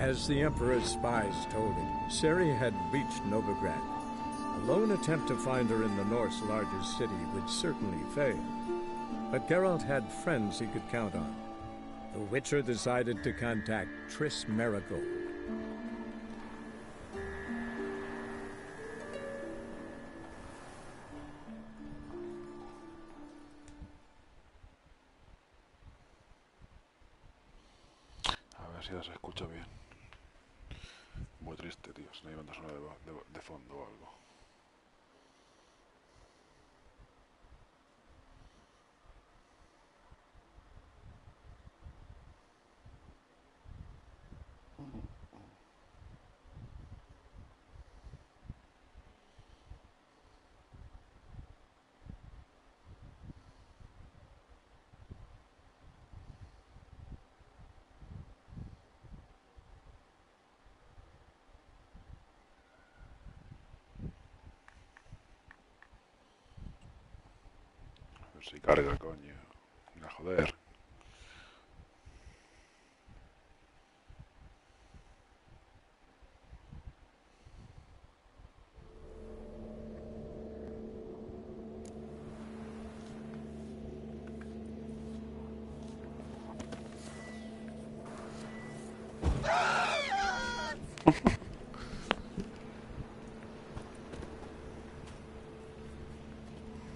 As the Emperor's spies told him, Ciri had reached Novigrad. A lone attempt to find her in the North's largest city would certainly fail. But Geralt had friends he could count on. The Witcher decided to contact Triss Merigold. A ver si ahora se escucha bien. Muy triste, tío. Si no hay banda sonora de fondo o algo. A ver si carga, coño. A joder.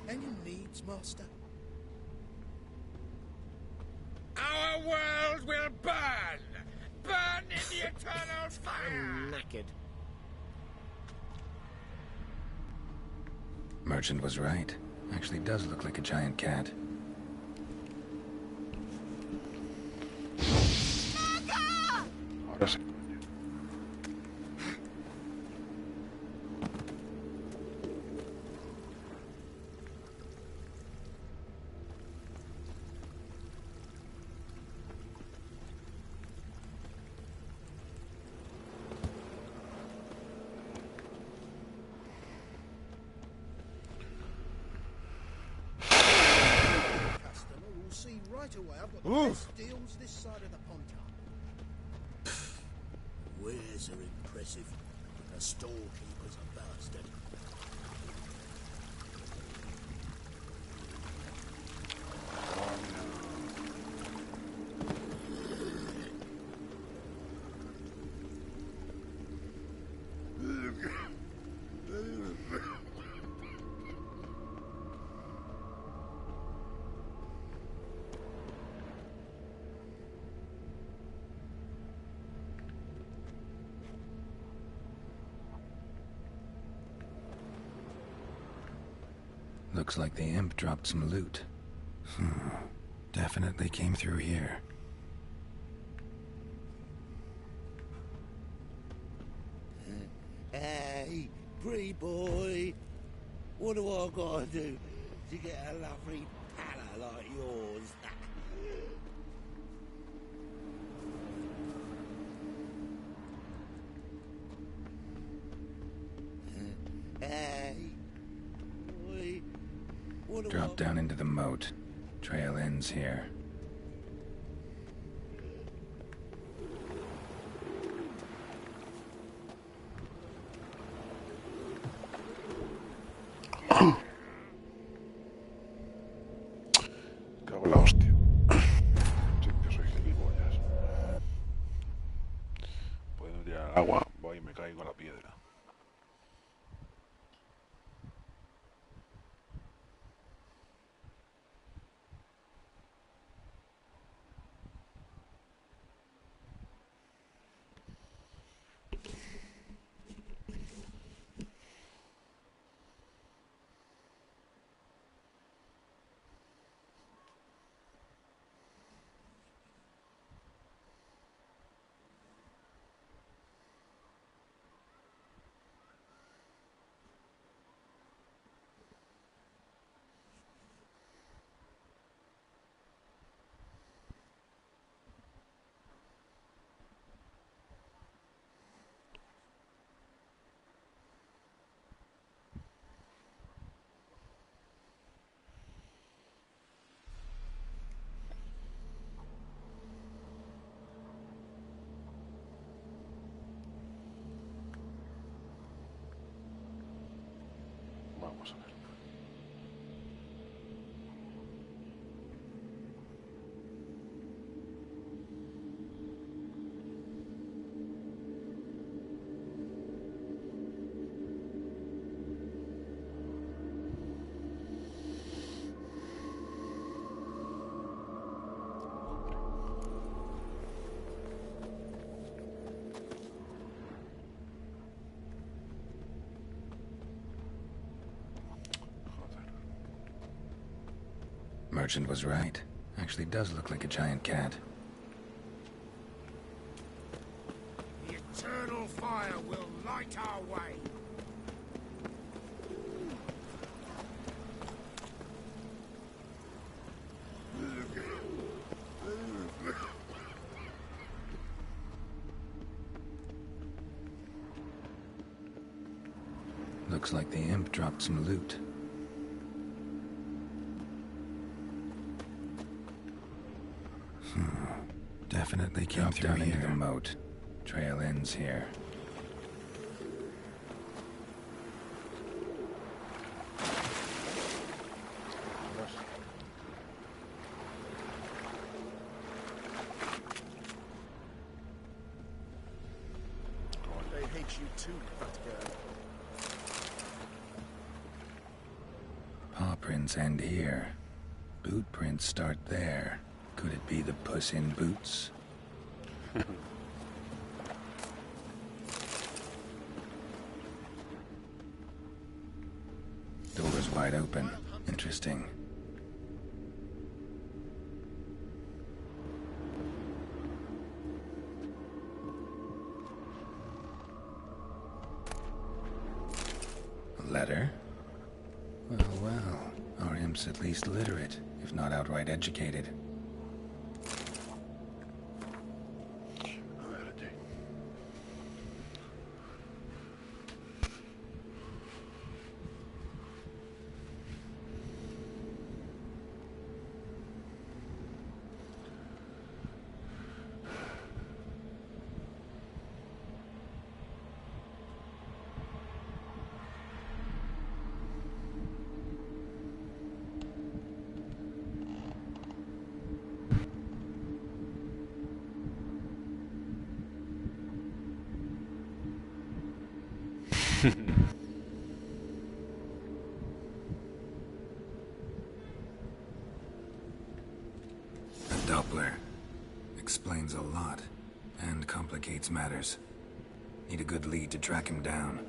Any needs, Master? Our world will burn! Burn in the eternal fire! I'm knackered. Merchant was right. Actually does look like a giant cat. Ahora sí. Customer will see right away I've got the best deals this side of the pond. Wares are impressive. The storekeeper's a bastard. Looks like the imp dropped some loot. Definitely came through here. Hey, pretty boy. What do I gotta do to get a lovely palla like yours? Hey, boy. What do Drop I... down into the moat. Trail ends here. Cago en la hostia. Sí que soy gilipollas. Puedo tirar agua, voy y me caigo a la piedra. Vamos a ver. Merchant was right. Actually does look like a giant cat. The eternal fire will light our way. Looks like the imp dropped some loot. Definitely came down into the moat. Trail ends here. They hate you too, that girl. Paw prints end here. Boot prints start there. Could it be the Puss in Boots? Door's wide open. Interesting. A letter? Well, well. Our imp's at least literate, if not outright educated. A Doppler. Explains a lot, and complicates matters. Need a good lead to track him down.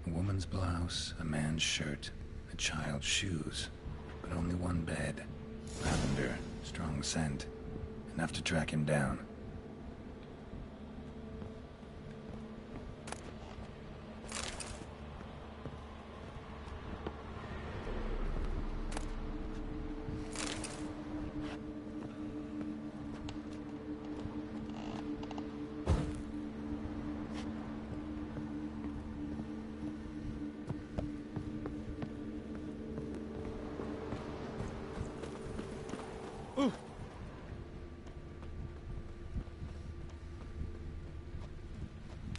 A woman's blouse, a man's shirt, a child's shoes, but only one bed. Lavender, strong scent, enough to track him down.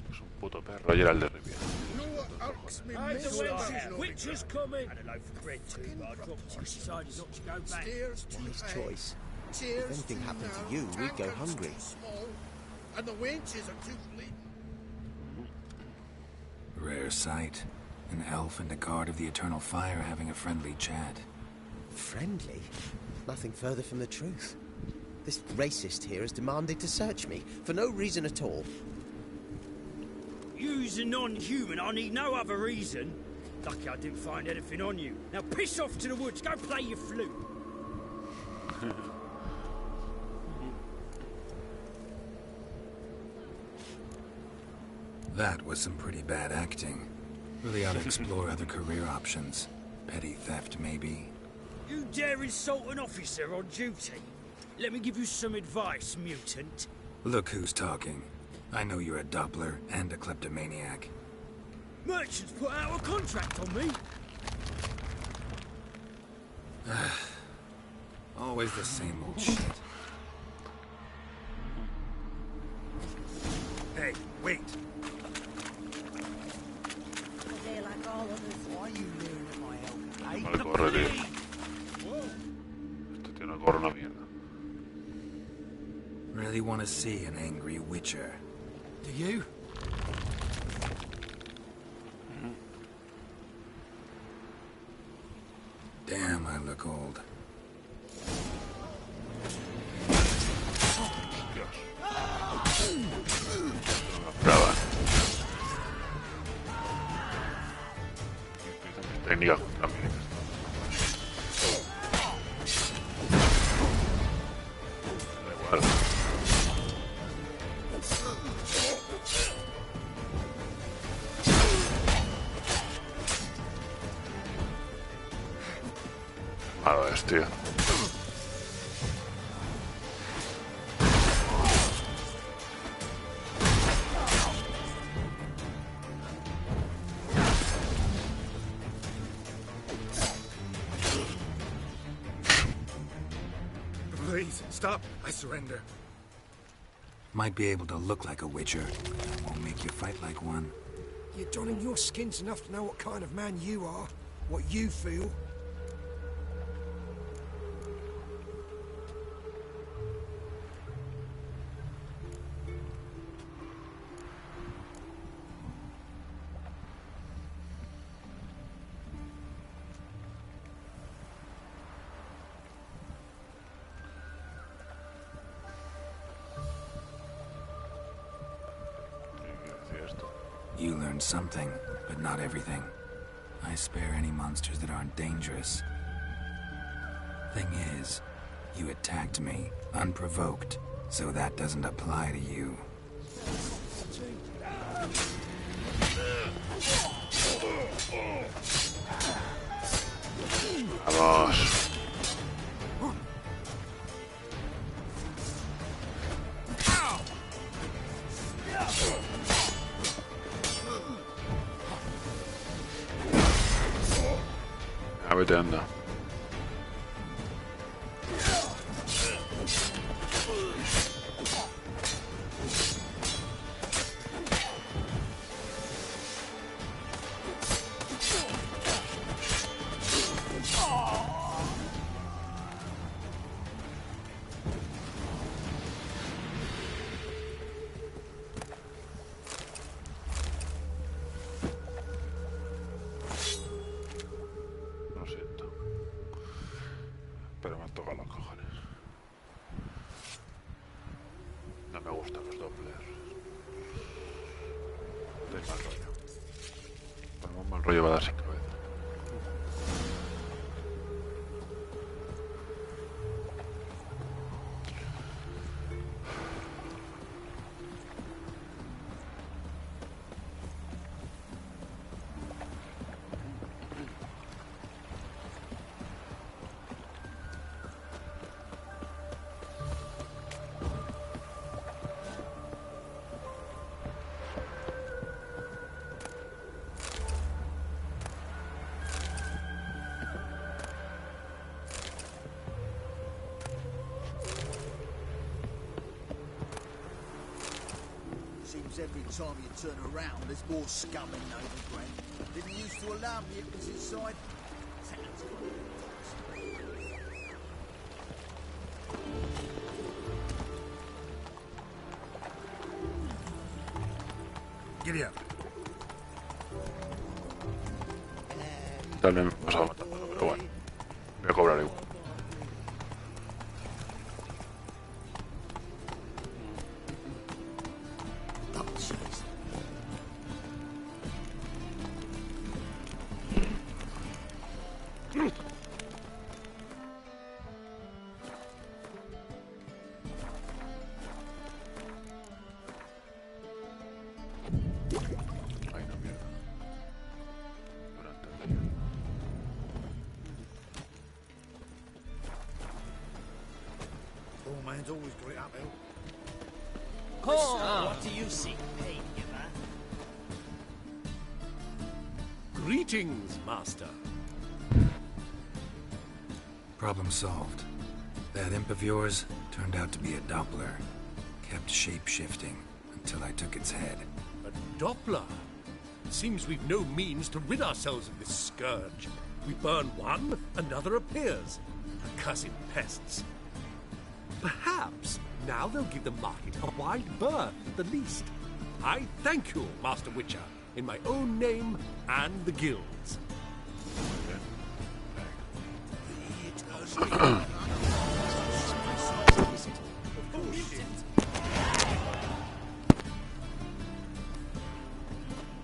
Es un puto perro Geralt de Rivia. Witcher's coming! And a loaf of bread too, but I dropped it. Decided not to go back. Wise choice. If anything happened to you, we'd go hungry. And the wenches are too fleet. Rare sight. An elf and a guard of the Eternal Fire having a friendly chat. Friendly? Nothing further from the truth. This racist here has demanded to search me, for no reason at all. You's a non-human, I need no other reason. Lucky I didn't find anything on you. Now piss off to the woods, go play your flute. That was some pretty bad acting. Really ought to explore other career options. Petty theft, maybe? You dare insult an officer on duty? Let me give you some advice, mutant. Look who's talking. I know you're a Doppler and a kleptomaniac. Merchants put out a contract on me. Always the same old shit. Hey, wait! They're like all others. Why are you leering at my help? Vale, corre, tío. Este tío no corre una mierda. Really want to see an angry witcher. Do you? Damn, I look old. Brava. Técnica contra mí. Da igual. Malo es, tío. Please, stop. I surrender. Might be able to look like a witcher. Won't make you fight like one. You're donning your skins enough to know what kind of man you are, what you feel. You learned something, but not everything. I spare any monsters that aren't dangerous. Thing is, you attacked me, unprovoked, so that doesn't apply to you. Vamos. A ver, te anda. Lo siento. Pero me han tocado los cojones. No me gustan los Dopplers. De mal rollo. Pero un mal rollo va a dar sin cabeza. Seems every time you turn around, there's more scum in Novigrad. Didn't used to alarm the opposite side. Giddy up. Dale, me pasaba matándolo, pero bueno. Voy a cobrar igual. Someone's always got it uphill. What do you see, pain giver? Greetings, Master. Problem solved. That imp of yours turned out to be a Doppler. Kept shape-shifting until I took its head. A Doppler? It seems we've no means to rid ourselves of this scourge. We burn one, another appears. Accursed pests. Perhaps now they'll give the market a wide berth at the least. I thank you, Master Witcher, in my own name and the guild's.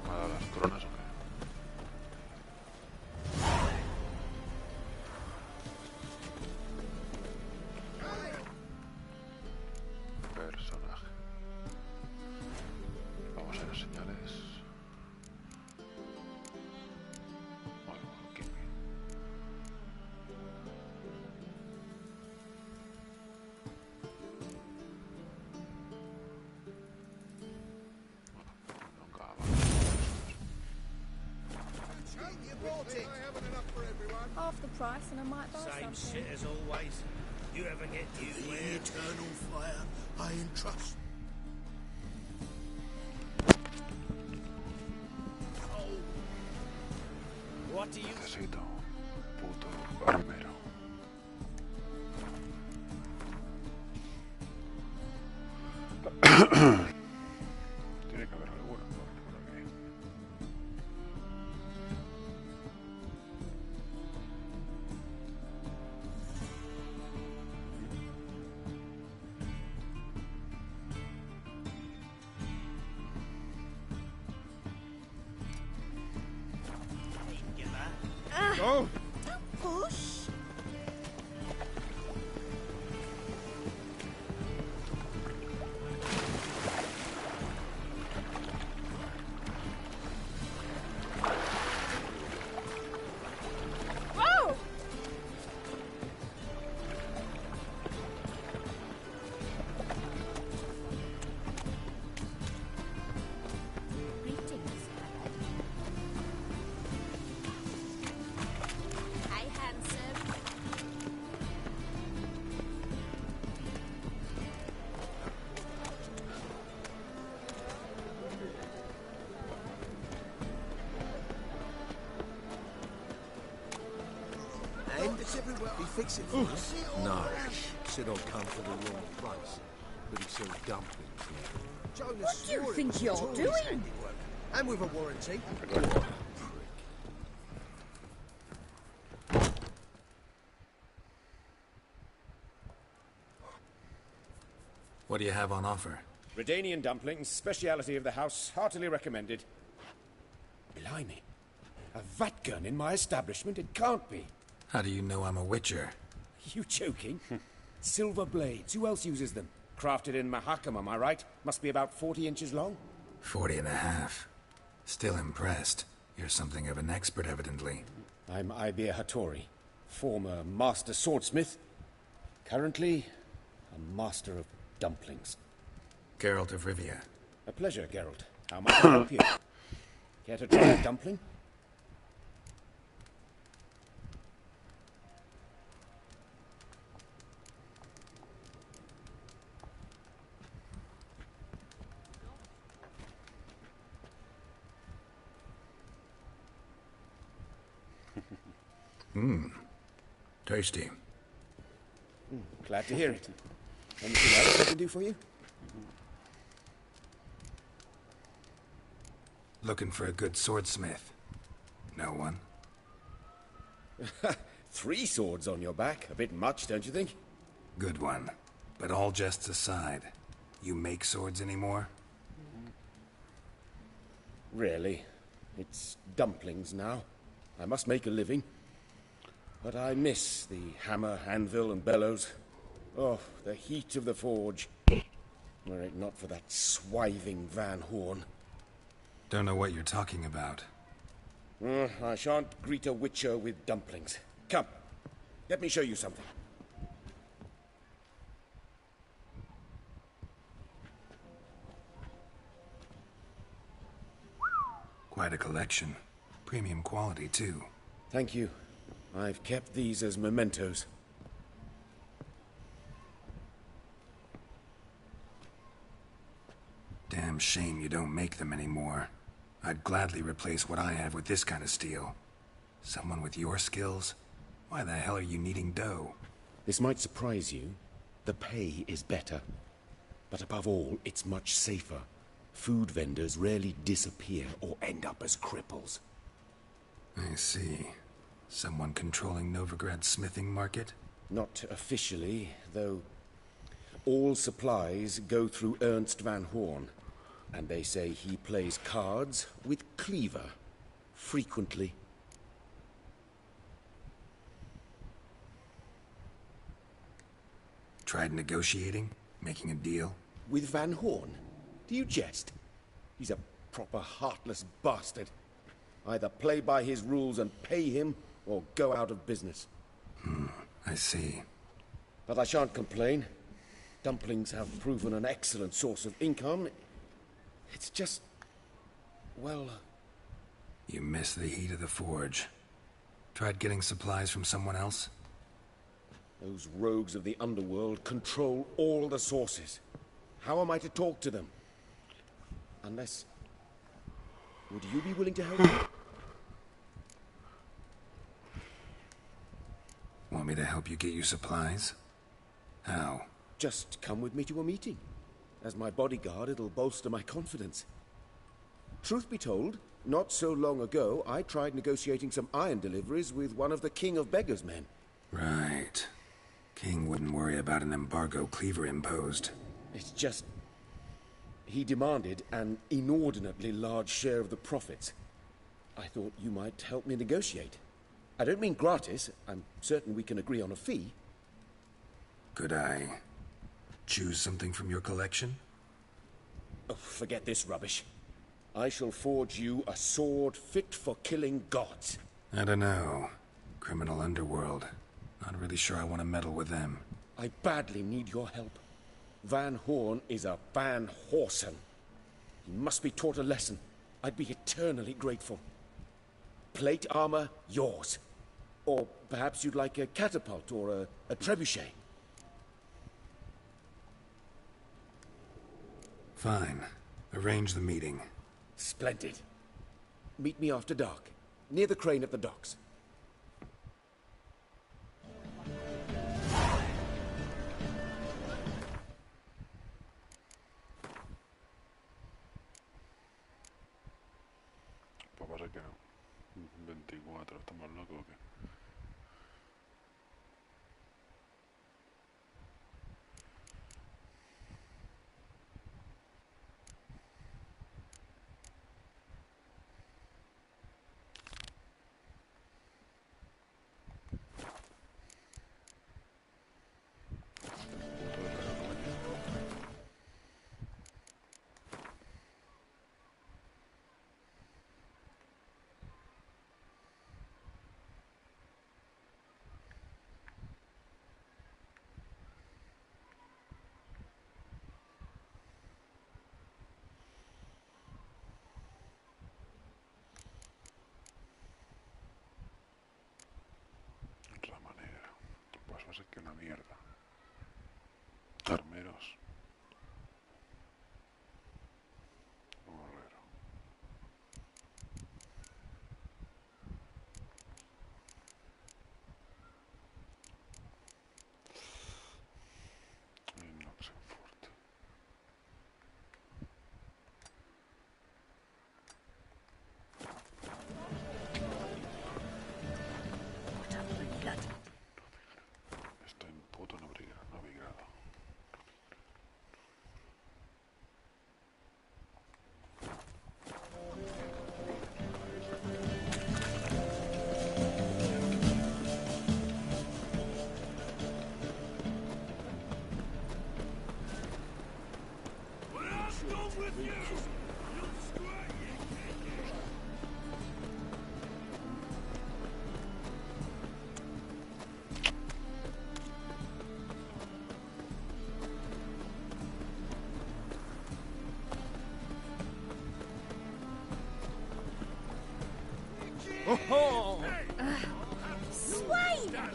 ¿Para las coronas o qué? Personaje. Vamos a las señales. Bueno, aquí. Nunca va. Half the price and I might buy Same something. shit as always. You ever get You used the to it? eternal fire I entrust. What do you... Necesito un puto armero. Tiene que haber alguno por aquí. Pain giver? Oh! Push. Whoa! Greetings. Hi, handsome. And he fix it for us. No. Said I'll come for the wrong price. But he sold dumplings here. Jonas What do you swore it think was you're Tory's doing? handiwork. And with a warranty. What do you have on offer? Redanian dumplings, speciality of the house, heartily recommended. Blimey. A vatgun in my establishment? It can't be. How do you know I'm a witcher? You joking? Silver blades. Who else uses them? Crafted in Mahakam, am I right? Must be about 40 inches long. 40 and a half. Still impressed. You're something of an expert, evidently. I'm Ibir Hattori, former master swordsmith. Currently, a master of dumplings. Geralt of Rivia. A pleasure, Geralt. How might I help you? Care to try a dumpling? Tasty. Glad to hear it. Anything else I can do for you? Looking for a good swordsmith. No one? 3 swords on your back. A bit much, don't you think? Good one. But all jests aside, you make swords anymore? Really. It's dumplings now. I must make a living. But I miss the hammer, anvil, and bellows. Oh, the heat of the forge. Were it not for that swithing Van Horn. Don't know what you're talking about. I shan't greet a witcher with dumplings. Come, let me show you something. Quite a collection. Premium quality, too. Thank you. I've kept these as mementos. Damn shame you don't make them anymore. I'd gladly replace what I have with this kind of steel. Someone with your skills? Why the hell are you needing dough? This might surprise you. The pay is better. But above all, it's much safer. Food vendors rarely disappear or end up as cripples. I see. Someone controlling Novigrad's smithing market? Not officially, though all supplies go through Ernst van Horn. And they say he plays cards with Cleaver. Frequently. Tried negotiating? Making a deal? With Van Horn? Do you jest? He's a proper heartless bastard. Either play by his rules and pay him, or go out of business. I see. But I shan't complain. Dumplings have proven an excellent source of income. It's just... well... You miss the heat of the forge. Tried getting supplies from someone else? Those rogues of the underworld control all the sources. How am I to talk to them? Unless... would you be willing to help me? Want me to help you get you supplies? How? Just come with me to a meeting. As my bodyguard, it'll bolster my confidence. Truth be told, not so long ago, I tried negotiating some iron deliveries with one of the King of Beggars' men. Right. King wouldn't worry about an embargo Cleaver imposed. It's just... he demanded an inordinately large share of the profits. I thought you might help me negotiate. I don't mean gratis. I'm certain we can agree on a fee. Could I choose something from your collection? Oh, forget this rubbish. I shall forge you a sword fit for killing gods. I don't know. Criminal underworld. Not really sure I want to meddle with them. I badly need your help. Van Horn is a Van Horsen. He must be taught a lesson. I'd be eternally grateful. Plate armor, yours. Or perhaps you'd like a catapult or a trebuchet. Fine. Arrange the meeting. Splendid. Meet me after dark, near the crane at the docks. Pues pasa que 24, ¿estamos locos o qué? Rama negra. Pues va a ser que una mierda. Armeros. Guerrero. Y no sé fuerte. Estoy en puto novigrado. Swain! Ah,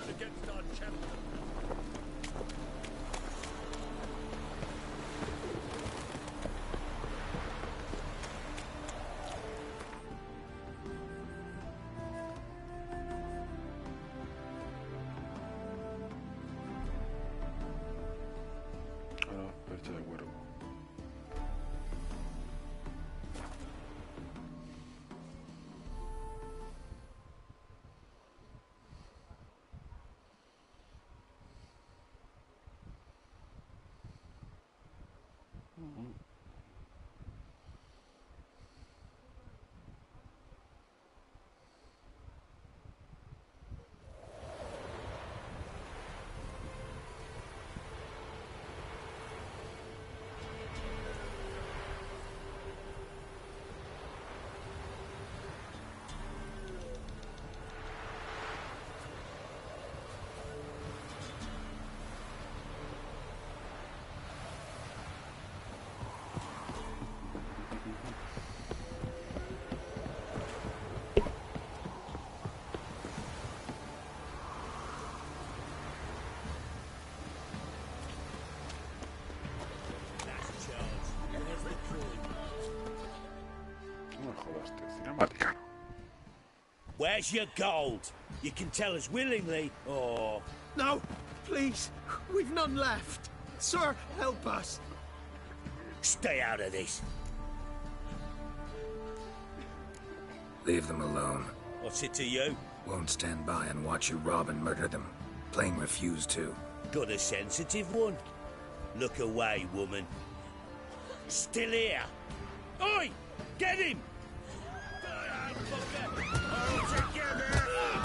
no, percha de cuervo. No me jodas, tío. Cinemática. Where's your gold? You can tell us willingly, or... No, please. We've none left. Sir, help us. Stay out of this. Leave them alone. What's it to you? Won't stand by and watch you rob and murder them. Plain refuse to. Got a sensitive one? Look away, woman. Still here. Oi! Get him! All together!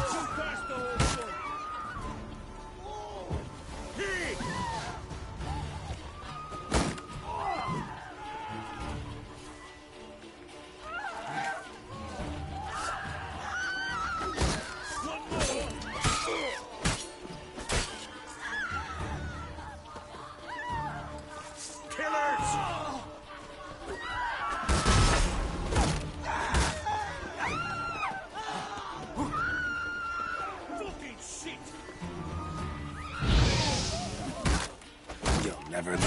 Too fast, the whole thing. Hey! You'll never learn.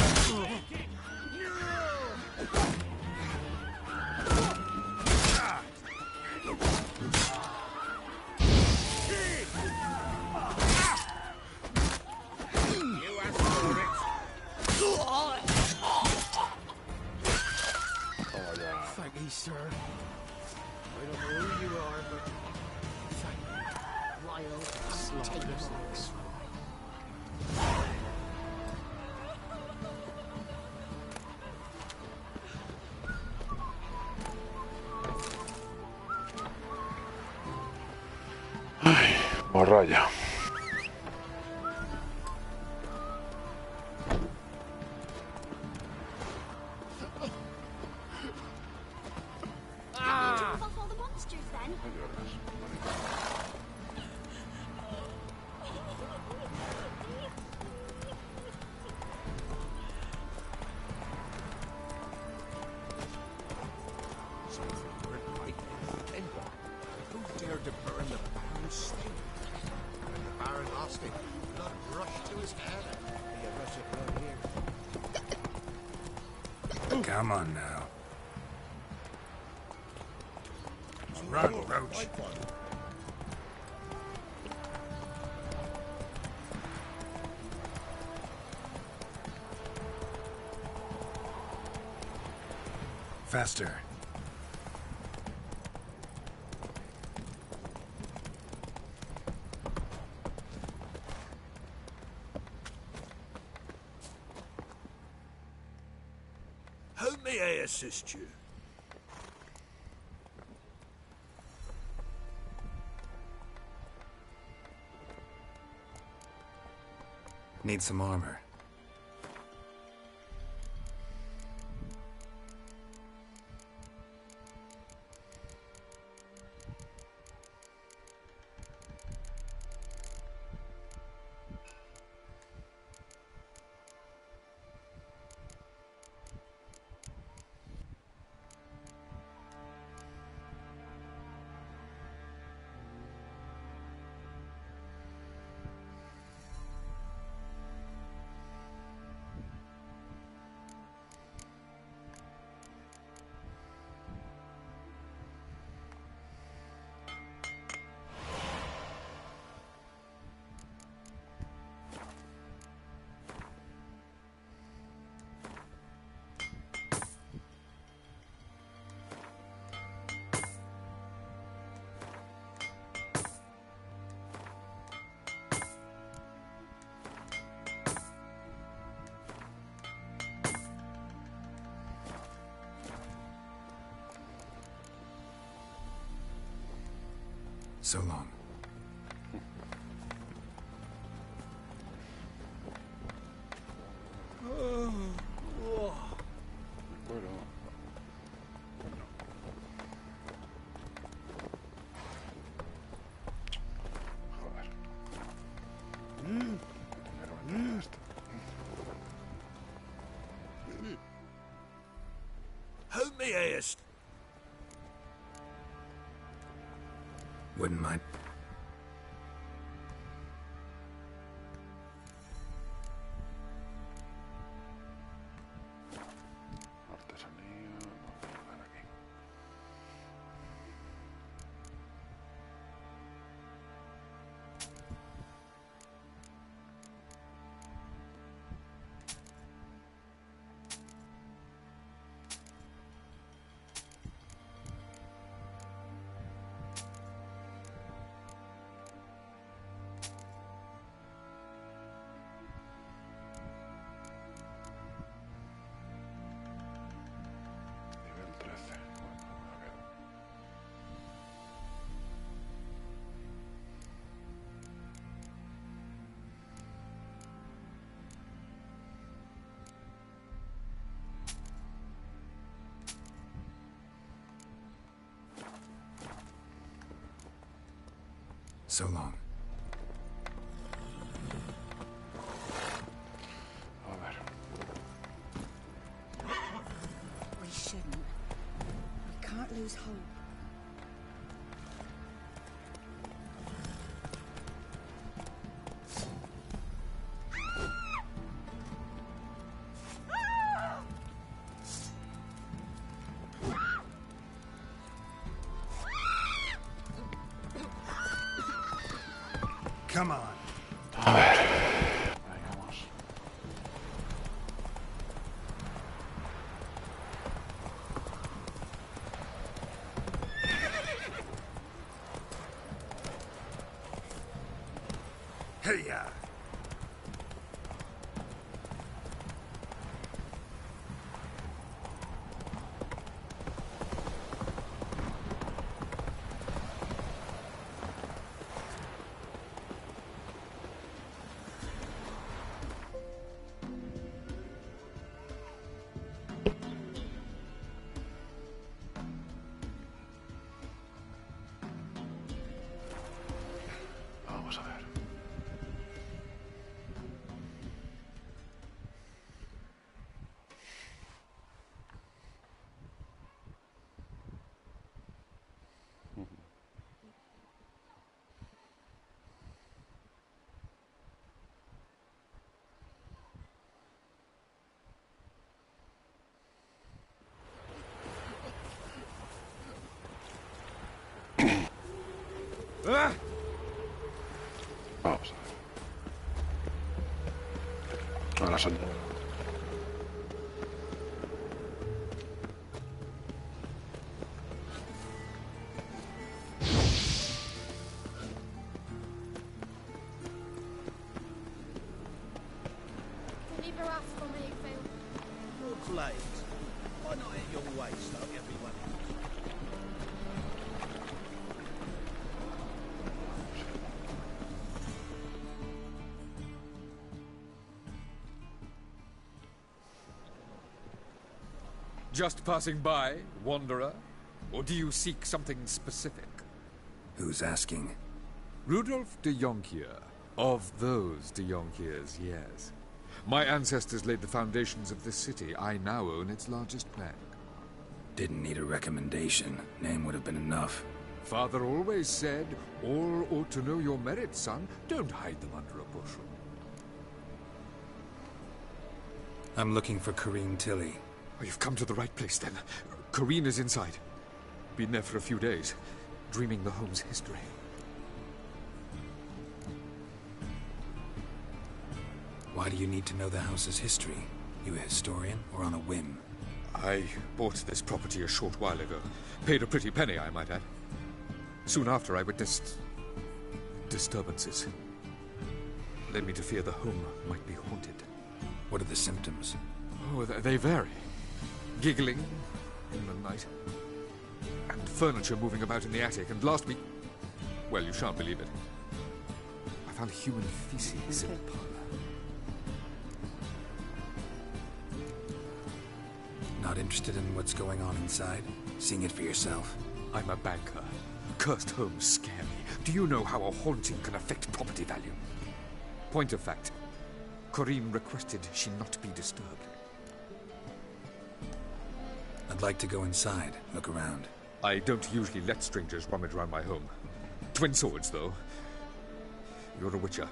Thank you, sir. I don't know who you are, but thank you. Wild, take this. Morralla. Off all the monsters then. No lloras. Who dared to burn the Baron's stable? When the Baron lost it, blood rushed to his head. He had rush of blood here. Come on now. Run, Roach. Faster. How may I assist you? Need some armor. So long. Bueno. Joder. Primero me toca esto. Hold me hayest. Wouldn't mind. Artesanía, no tengo nada aquí. Nivel 13. Bueno, a ver. So long. A ver. We shouldn't. We can't lose hope. Come on. A ver. Vayamos. Hey-ya. Vamos a ver. Vamos a ver. Ahora son. Can you go off for me, Phil? Your blades. Why not at your waist like everyone else? Just passing by, wanderer? Or do you seek something specific? Who's asking? Rudolf de Jonkier. Of those de Jonkiers, yes. My ancestors laid the foundations of this city. I now own its largest plank. Didn't need a recommendation. Name would have been enough. Father always said, all ought to know your merits, son. Don't hide them under a bushel. I'm looking for Corrine Tilly. Oh, you've come to the right place, then. Corrine is inside. Been there for a few days, dreaming the home's history. Why do you need to know the house's history? You a historian or on a whim? I bought this property a short while ago. Paid a pretty penny, I might add. Soon after, I witnessed disturbances. Led me to fear the home might be haunted. What are the symptoms? Oh, they vary. Giggling in the night. And furniture moving about in the attic. And last week, Well, you shan't believe it. I found human feces in the parlor. Not interested in what's going on inside? Seeing it for yourself? I'm a banker. Cursed homes scare me. Do you know how a haunting can affect property value? Point of fact, Corinne requested she not be disturbed. I'd like to go inside, look around. I don't usually let strangers rummage around my home. Twin swords, though. You're a witcher.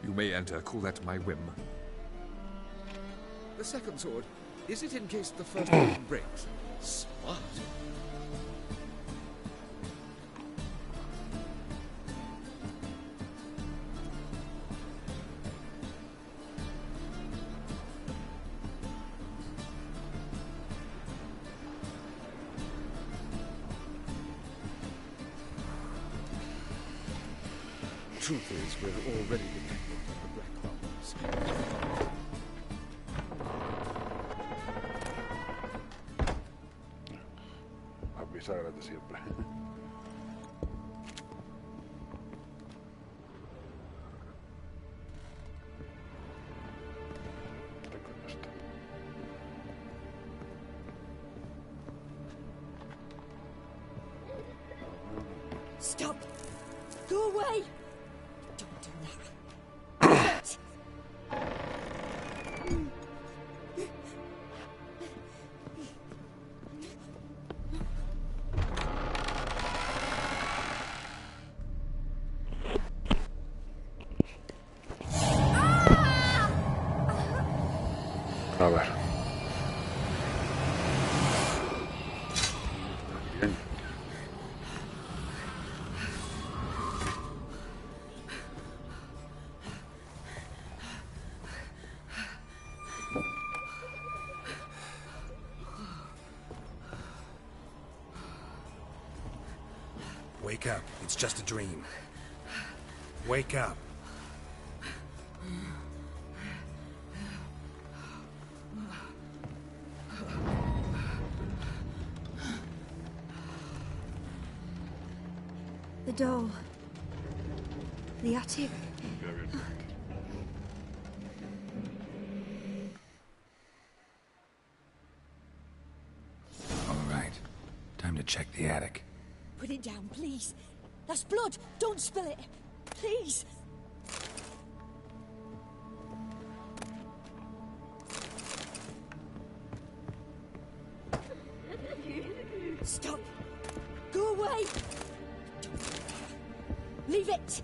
You may enter, call that my whim. The second sword, is it in case the first one breaks? Smart. Truth is, we're already dependent on the Black Marbles. Bisagrate siempre. Stop! Go away! Don't do that. A ver. Bien. Wake up. It's just a dream. Wake up. The doll. The attic. All right. Time to check the attic. Put it down, please. That's blood. Don't spill it. Please. Stop. Go away. Leave it.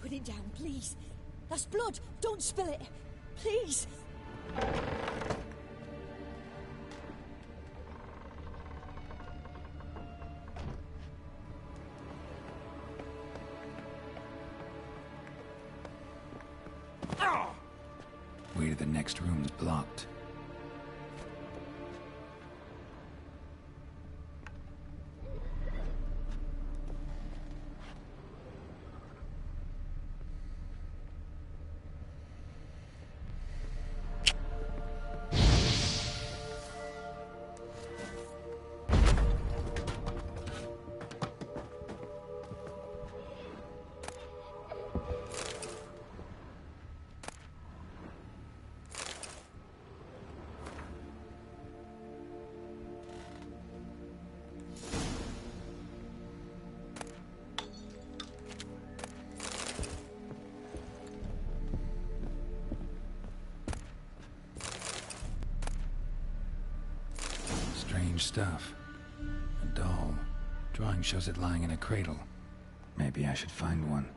Put it down, please. That's blood. Don't spill it. Please. Way to the next room's blocked. Strange stuff. A doll. Drawing shows it lying in a cradle. Maybe I should find one.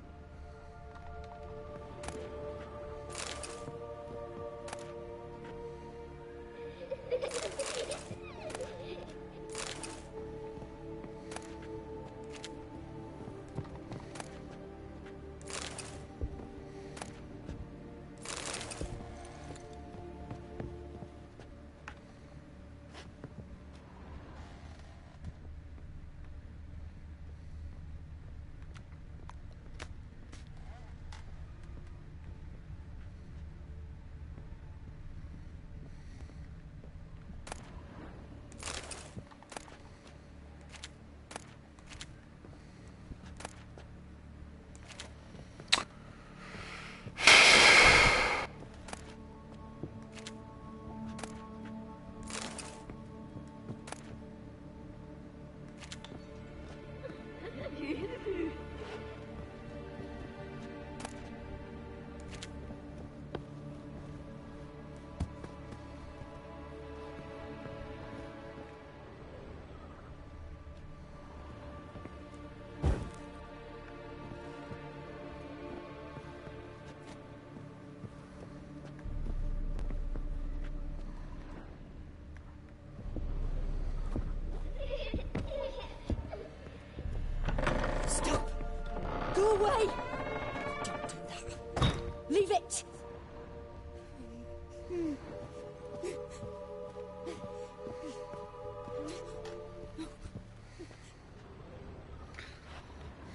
Go away! Don't do that. Leave it!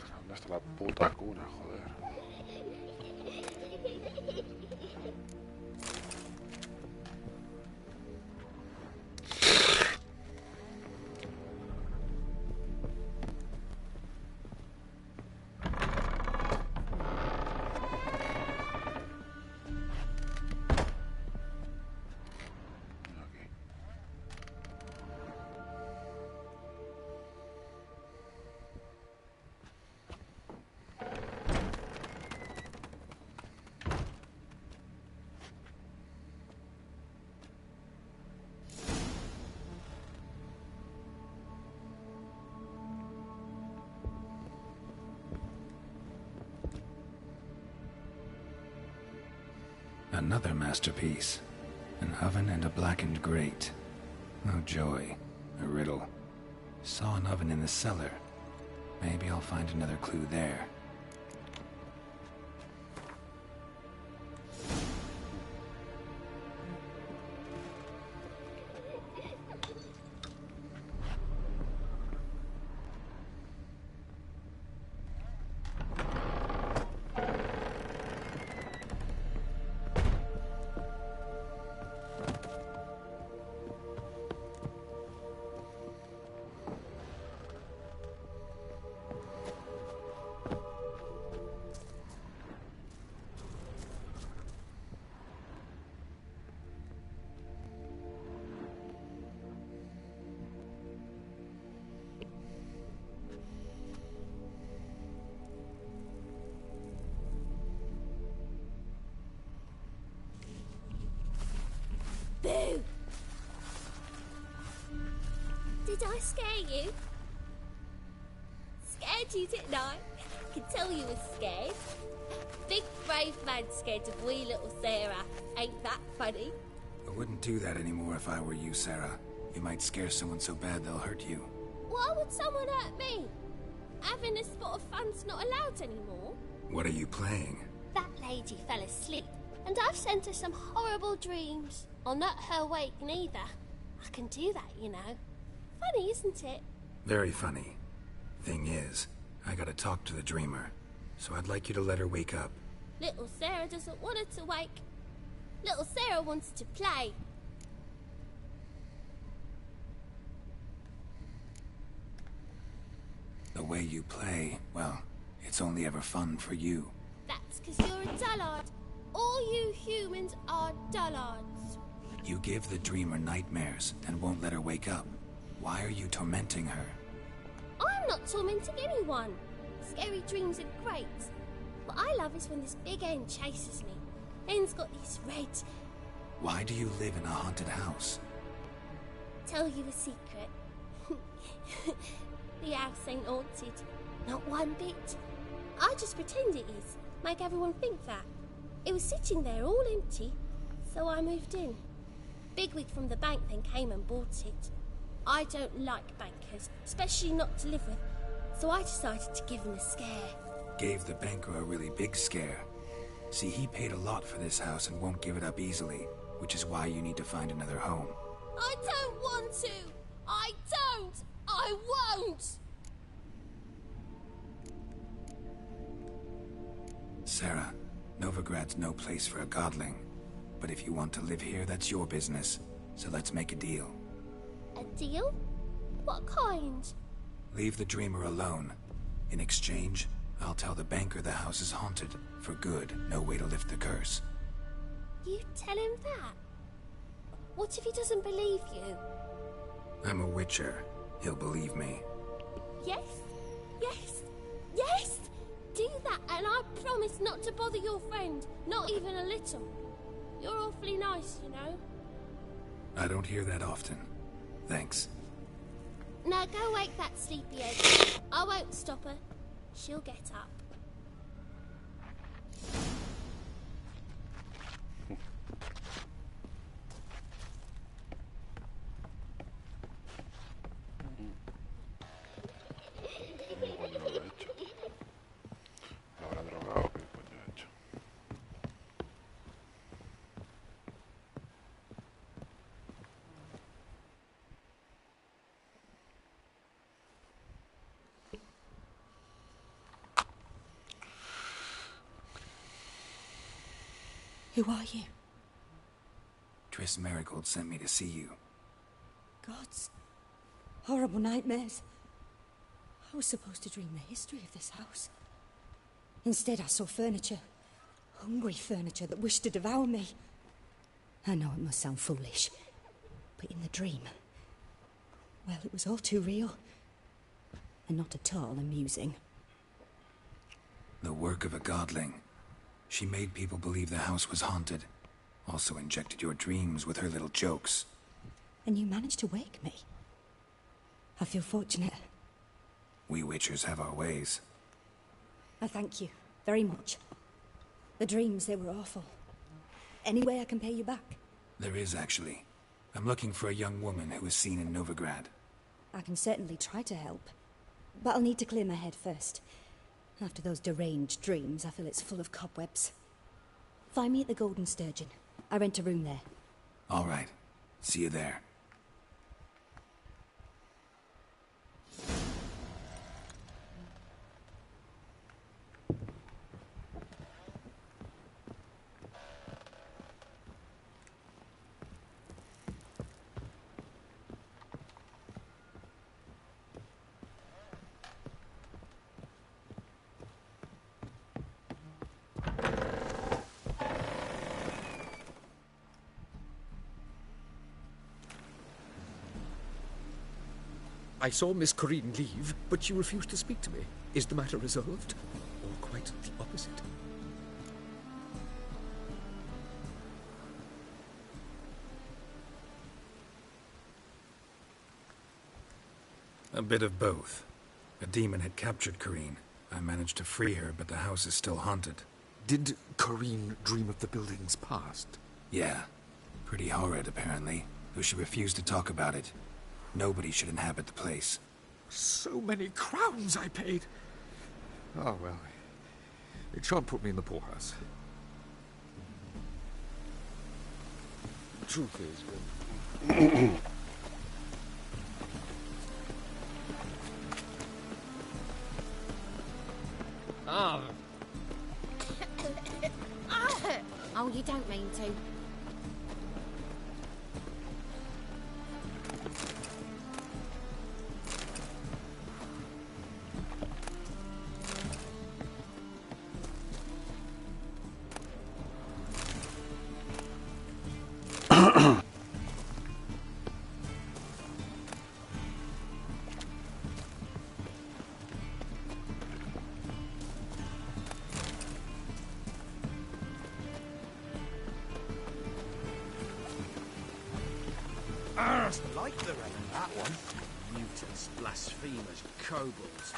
¿Dónde está la puta cuna, joder? Another masterpiece. An oven and a blackened grate. Oh joy. A riddle. Saw an oven in the cellar. Maybe I'll find another clue there. Boo! Did I scare you? Scared you, didn't I? I could tell you were scared. brave man scared of wee little Sarah. Ain't that funny? I wouldn't do that anymore if I were you, Sarah. You might scare someone so bad they'll hurt you. Why would someone hurt me? Having a spot of fun's not allowed anymore. What are you playing? That lady fell asleep, and I've sent her some horrible dreams. I'll not her awake neither. I can do that, you know. Funny, isn't it? Very funny. Thing is, I gotta talk to the dreamer, so I'd like you to let her wake up. Little Sarah doesn't want her to wake. Little Sarah wants to play. The way you play, well, it's only ever fun for you. That's because you're a dullard. All you humans are dullards. You give the dreamer nightmares and won't let her wake up. Why are you tormenting her? I'm not tormenting anyone. Scary dreams are great. What I love is when this big end chases me. End's got these red... Why do you live in a haunted house? Tell you a secret. The house ain't haunted. Not one bit. I just pretend it is. Make everyone think that. It was sitting there all empty, so I moved in. Bigwig from the bank then came and bought it. I don't like bankers, especially not to live with, so I decided to give him a scare. Gave the banker a really big scare. See, he paid a lot for this house and won't give it up easily, which is why you need to find another home. I don't want to! I don't! I won't! Sarah, Novigrad's no place for a godling. But if you want to live here, that's your business. So let's make a deal. A deal? What kind? Leave the dreamer alone. In exchange, I'll tell the banker the house is haunted. For good, no way to lift the curse. You tell him that? What if he doesn't believe you? I'm a witcher. He'll believe me. Yes? Yes? Yes! Do that, and I promise not to bother your friend. Not even a little. You're awfully nice, you know. I don't hear that often. Thanks. Now go wake that sleepyhead. I won't stop her. She'll get up. ¿Qué coño habrá hecho? ¿Lo habrá drogado? ¿Qué coño ha hecho? Who are you? Triss Marigold sent me to see you. Gods. Horrible nightmares. I was supposed to dream the history of this house. Instead, I saw furniture. Hungry furniture that wished to devour me. I know it must sound foolish, but in the dream, well, it was all too real. And not at all amusing. The work of a godling. She made people believe the house was haunted. Also injected your dreams with her little jokes. And you managed to wake me. I feel fortunate. We witchers have our ways. I thank you very much. The dreams, they were awful. Any way I can pay you back? There is, actually. I'm looking for a young woman who was seen in Novigrad. I can certainly try to help. But I'll need to clear my head first. After those deranged dreams, I feel it's full of cobwebs. Find me at the Golden Sturgeon. I rent a room there. All right. See you there. I saw Miss Corinne leave, but she refused to speak to me. Is the matter resolved? Or quite the opposite? A bit of both. A demon had captured Corinne. I managed to free her, but the house is still haunted. Did Corrine dream of the building's past? Yeah. Pretty horrid, apparently. Though she refused to talk about it. Nobody should inhabit the place. So many crowns I paid. Oh, well. It shan't put me in the poorhouse. Truth is... Oh. Oh, you don't mean to. Like the rest of that one. Mutants, blasphemers, kobolds.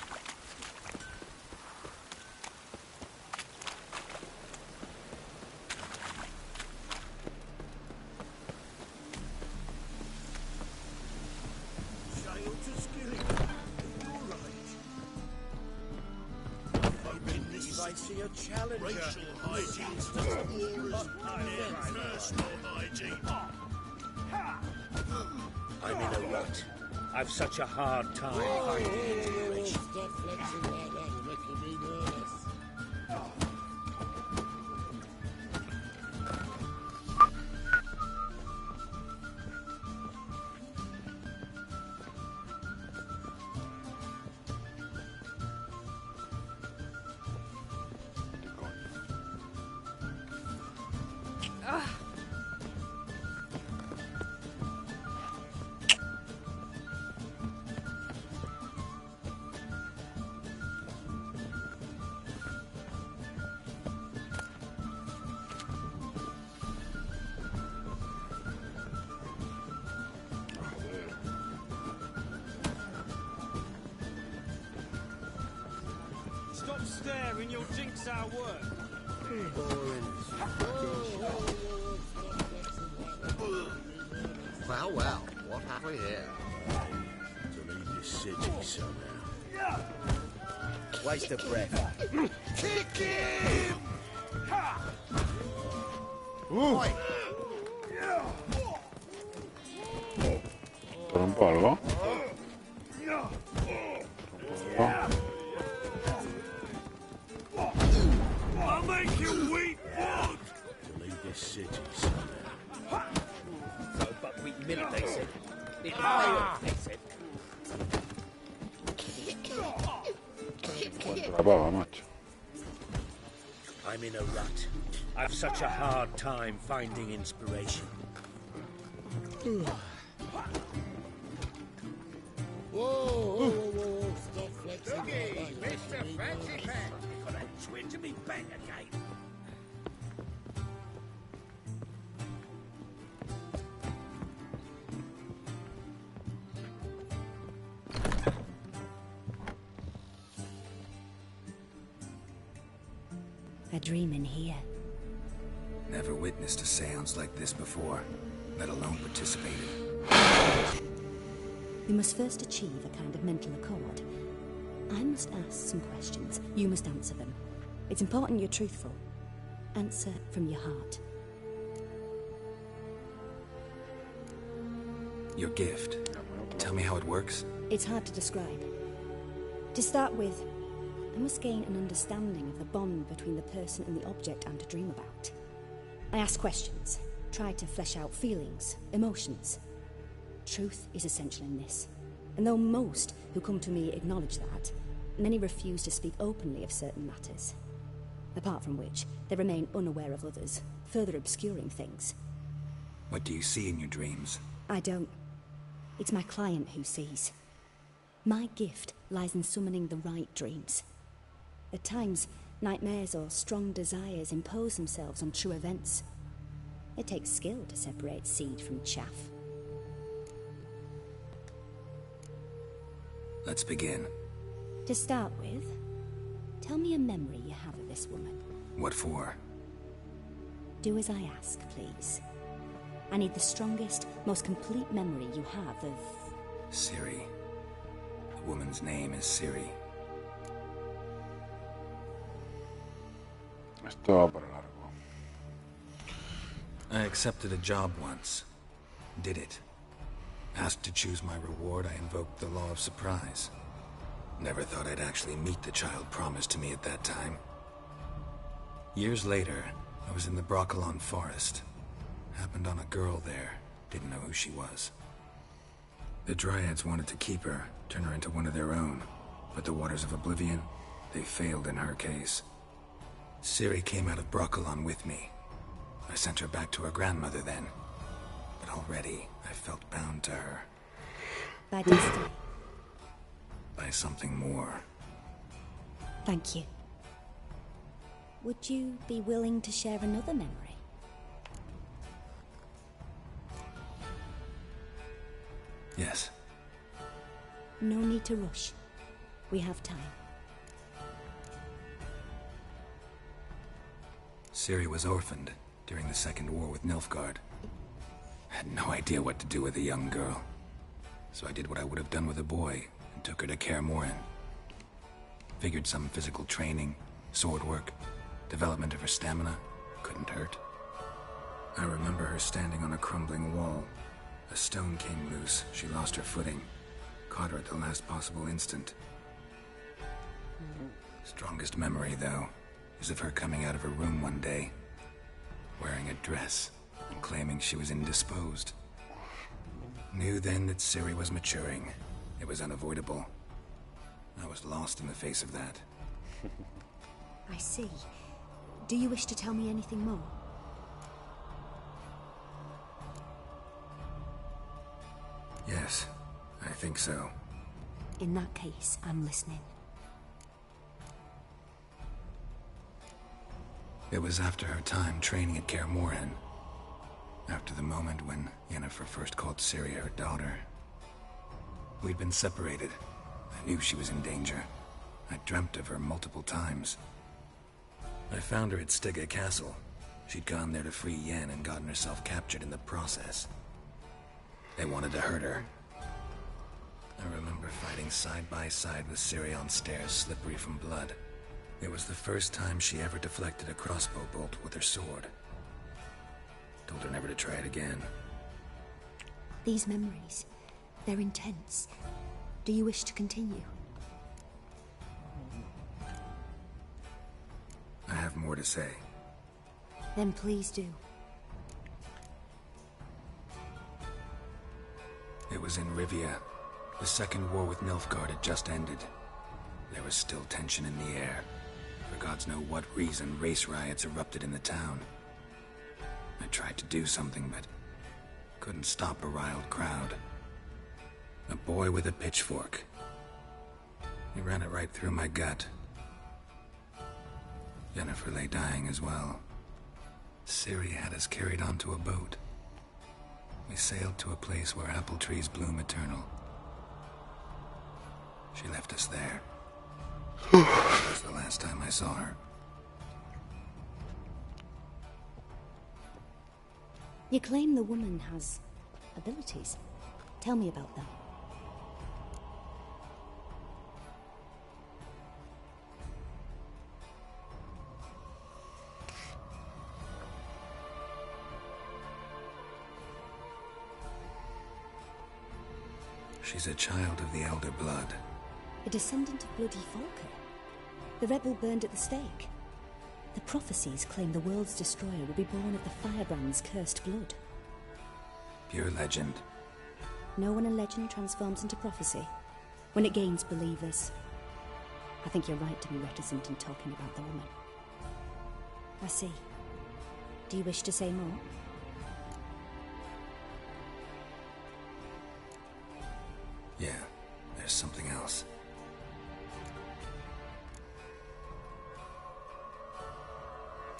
Sail to Skilling. You're right. I believe I see a challenger. Racial hygiene. Personal hygiene. I'm in a rut. I've such a hard time finding inspiration. Stop flexing like that, you're making me nervous. Stop staring, you'll jinx our work. Well, well, what have we here? To leave this city somehow. Waste of breath. Kick him! Oi! Trompallo. I'll make you weep, bud! To leave this city somehow. So buckwheat millet, they said. They said. La pava, macho. I'm in a rut. I've such a hard time finding inspiration. Whoa, stop flexing like that, you're Mr. making me Fancy nervous. Pants. Got a twinge of me bang again. A dream in here. Never witnessed a seance like this before, let alone participated. We must first achieve a kind of mental accord. I must ask some questions. You must answer them. It's important you're truthful. Answer from your heart. Your gift. Tell me how it works. It's hard to describe. To start with, I must gain an understanding of the bond between the person and the object I'm to dream about. I ask questions, try to flesh out feelings, emotions. Truth is essential in this. And though most who come to me acknowledge that, many refuse to speak openly of certain matters. Apart from which, they remain unaware of others, further obscuring things. What do you see in your dreams? I don't. It's my client who sees. My gift lies in summoning the right dreams. At times, nightmares or strong desires impose themselves on true events. It takes skill to separate seed from chaff. Let's begin. To start with, tell me a memory you have of this woman. What for? Do as I ask, please. I need the strongest, most complete memory you have of... Ciri. The woman's name is Ciri. Esto va para largo. I accepted a job once. Did it. Asked to choose my reward, I invoked the law of surprise. Never thought I'd actually meet the child promised to me at that time. Years later, I was in the Broccolon forest. Happened on a girl there. Didn't know who she was. The Dryads wanted to keep her, turn her into one of their own. But the Waters of Oblivion, they failed in her case. Ciri came out of Broccolon with me. I sent her back to her grandmother then. But already, I felt bound to her. By destiny. By something more. Thank you. Would you be willing to share another memory? Yes. No need to rush. We have time. Ciri was orphaned during the Second War with Nilfgaard. Had no idea what to do with a young girl. So I did what I would have done with a boy and took her to Kaer Morhen. Figured some physical training, sword work, development of her stamina couldn't hurt. I remember her standing on a crumbling wall. A stone came loose. She lost her footing. Caught her at the last possible instant. Strongest memory, though, is of her coming out of her room one day, wearing a dress and claiming she was indisposed. Knew then that Ciri was maturing. It was unavoidable. I was lost in the face of that. I see. Do you wish to tell me anything more? Yes, I think so. In that case, I'm listening. It was after her time training at Kaer Morhen. After the moment when Yennefer first called Ciri her daughter. We'd been separated. I knew she was in danger. I dreamt of her multiple times. I found her at Stygga Castle. She'd gone there to free Yen and gotten herself captured in the process. They wanted to hurt her. I remember fighting side by side with Ciri on stairs slippery from blood. It was the first time she ever deflected a crossbow bolt with her sword. Told her never to try it again. These memories, they're intense. Do you wish to continue? I have more to say. Then please do. It was in Rivia. The Second War with Nilfgaard had just ended. There was still tension in the air. For gods know what reason, race riots erupted in the town. I tried to do something, but couldn't stop a riled crowd. A boy with a pitchfork. He ran it right through my gut. Yennefer lay dying as well. Ciri had us carried onto a boat. We sailed to a place where apple trees bloom eternal. She left us there. That was the last time I saw her. You claim the woman has abilities. Tell me about them. She's a child of the Elder Blood. A descendant of bloody Volker. The rebel burned at the stake. The prophecies claim the world's destroyer will be born of the firebrand's cursed blood. Pure legend. No when a legend transforms into prophecy. When it gains believers. I think you're right to be reticent in talking about the woman. I see. Do you wish to say more? Yeah, there's something else.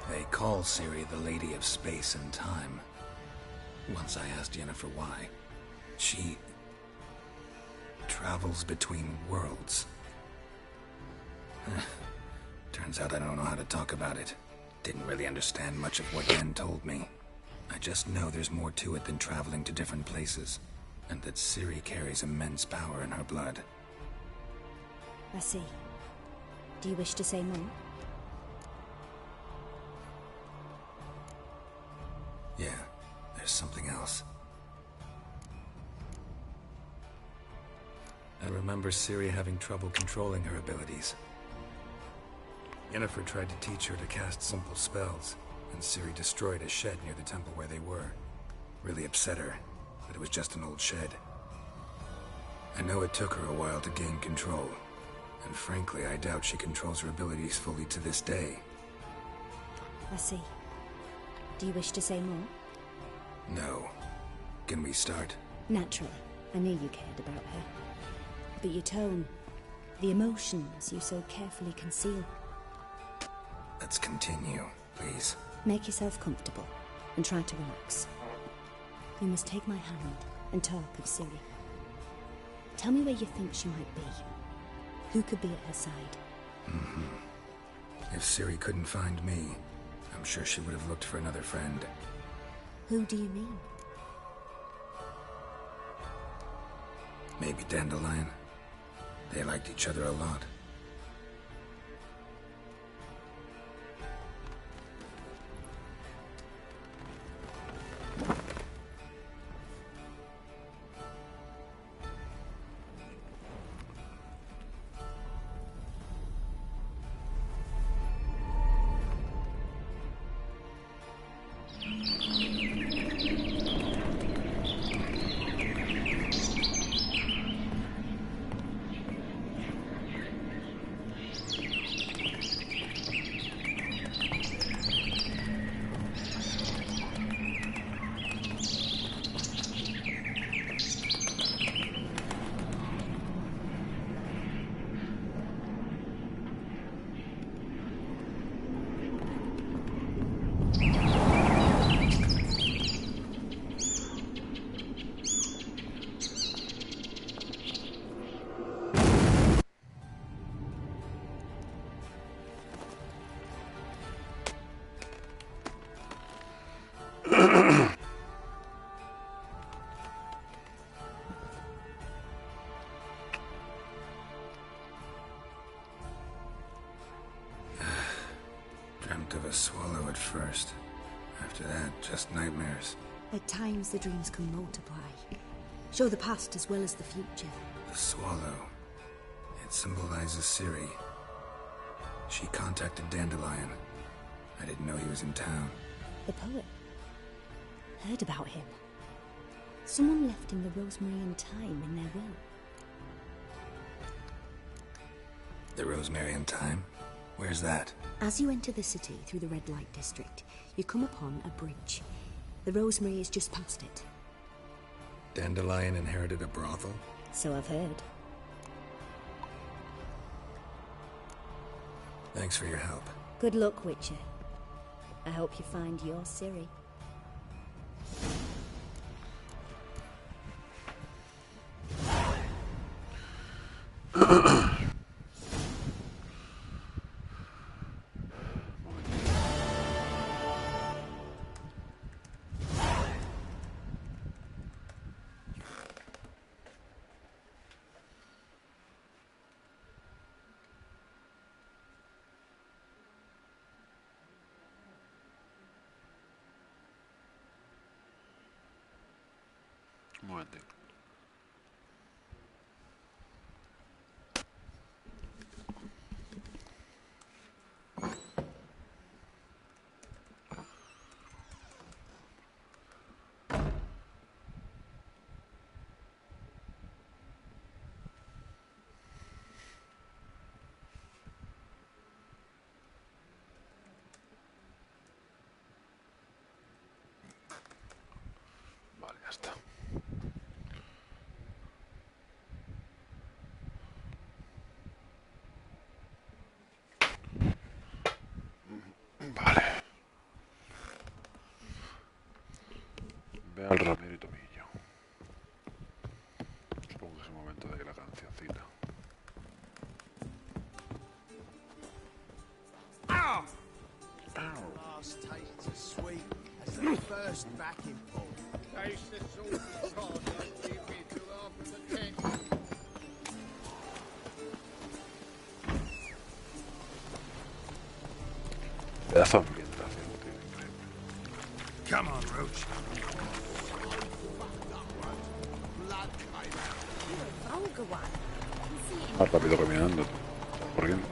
They call Ciri the Lady of Space and Time. Once I asked Yennefer why. She travels between worlds. Turns out I don't know how to talk about it. Didn't really understand much of what Yen told me. I just know there's more to it than traveling to different places, and that Ciri carries immense power in her blood. I see. Do you wish to say more? Yeah, there's something else. I remember Ciri having trouble controlling her abilities. Yennefer tried to teach her to cast simple spells, and Ciri destroyed a shed near the temple where they were. Really upset her, but it was just an old shed. I know it took her a while to gain control, and frankly, I doubt she controls her abilities fully to this day. I see. Do you wish to say more? No. Can we start? Naturally. I knew you cared about her. But your tone, the emotions you so carefully conceal. Let's continue, please. Make yourself comfortable and try to relax. You must take my hand and talk of Ciri. Tell me where you think she might be. Who could be at her side? If Ciri couldn't find me, I'm sure she would have looked for another friend. Who do you mean? Maybe Dandelion. They liked each other a lot. Dreamt of a swallow at first. After that, just nightmares. At times the dreams can multiply. Show the past as well as the future. The swallow. It symbolizes Ciri. She contacted Dandelion. I didn't know he was in town. The poet. Heard about him. Someone left him the rosemary and thyme in their will. The rosemary and thyme? Where's that? As you enter the city through the red light district, you come upon a bridge. The rosemary is just past it. Dandelion inherited a brothel? So I've heard. Thanks for your help. Good luck, Witcher. I hope you find your Ciri. Un momento. Vale, ya está. Vale. Ve al Ramiro y Tomillo. Supongo que es el momento de la cancioncita. Ow! Ow. last tastes as sweet as the first vacuum pull. Taste the salty cod like give me till after the 10th. Pedazo de ambientación, tío, increíble. Come on, Roach. Más rápido caminando, corriendo.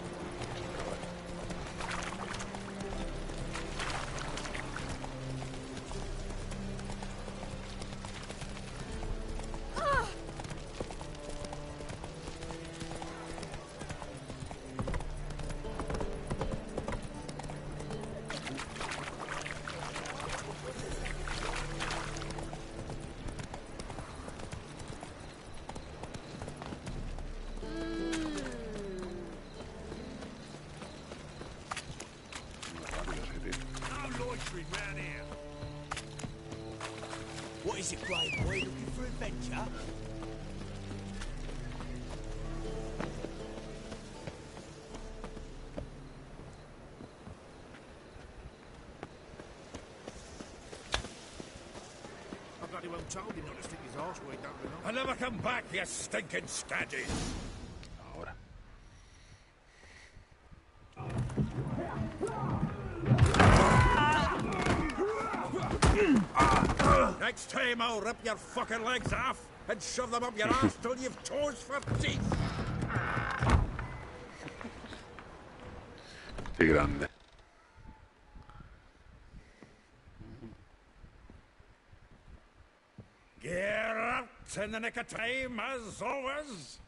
What is it, Grey Boy? Looking for adventure? I bloody well told him not to stick his arse where he don't belong. I never come back, you stinking scaddy. Ahora. Next time I'll rip your fucking legs off and shove them up your ass till you've toes for teeth. Sí, grande. Geralt, in the nick of time, as always.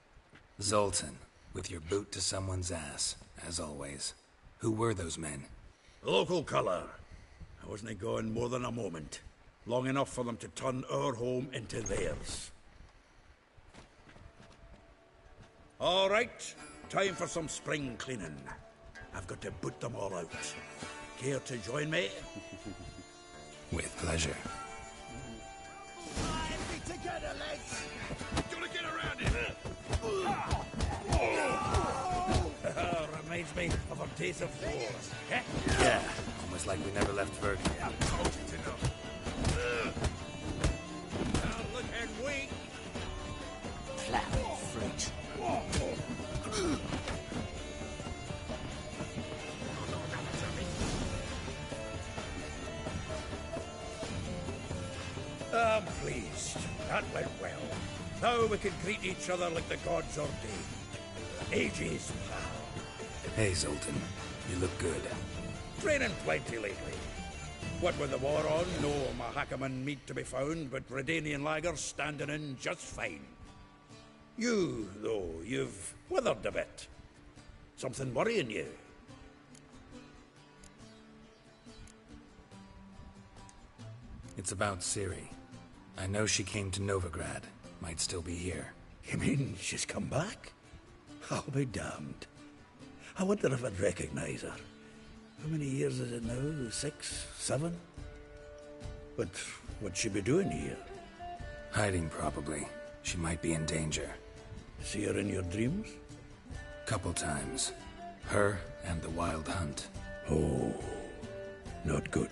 Zoltan, with your boot to someone's ass, as always. Who were those men? Local colour. I wasn't going more than a moment. Long enough for them to turn our home into theirs. All right, time for some spring cleaning. I've got to boot them all out. Care to join me? With pleasure. Be together, lads! Gonna get around it! Reminds me of our days of war. Eh? Yeah, almost like we never left Virgin. Looking weak. Flat fruit. I'm pleased. That went well. Now we can greet each other like the gods ordained. Ages, pal. Hey, Zoltan. You look good. Training plenty lately. What with the war on, no Mahakaman meat to be found, but Redanian lagers standing in just fine. You, though, you've withered a bit. Something worrying you? It's about Ciri. I know she came to Novigrad. Might still be here. You mean she's come back? I'll be damned. I wonder if I'd recognize her. How many years is it now? 6, 7? But what'd she be doing here? Hiding, probably. She might be in danger. See her in your dreams? Couple times. Her and the Wild Hunt. Oh, not good.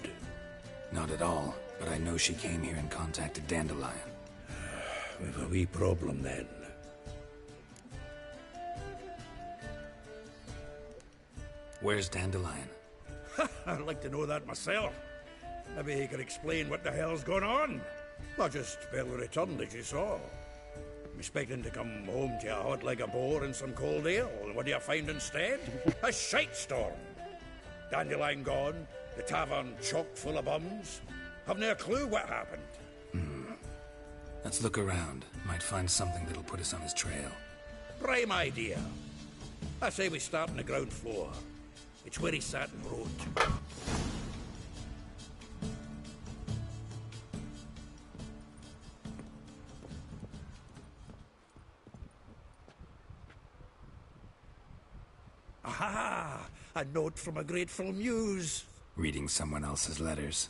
Not at all, but I know she came here and contacted Dandelion. We've a wee problem then. Where's Dandelion? I'd like to know that myself. Maybe he could explain what the hell's going on. Not just barely returned, as you saw. I'm expecting to come home to a hot like a boar and some cold ale. What do you find instead? A shite storm. Dandelion gone, the tavern chock full of bums. Haven't a clue what happened. Let's look around. Might find something that'll put us on his trail. Prime idea. I say we start on the ground floor. It's where he sat and wrote. Aha! A note from a grateful muse. Reading someone else's letters.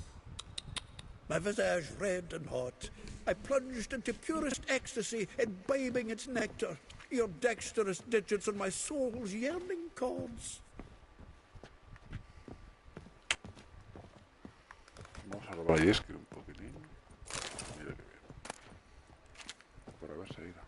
My visage red and hot, I plunged into purest ecstasy, imbibing its nectar. Your dexterous digits on my soul's yearning chords. robar y escribir un poquitín. Mira que bien. Para ver si irá.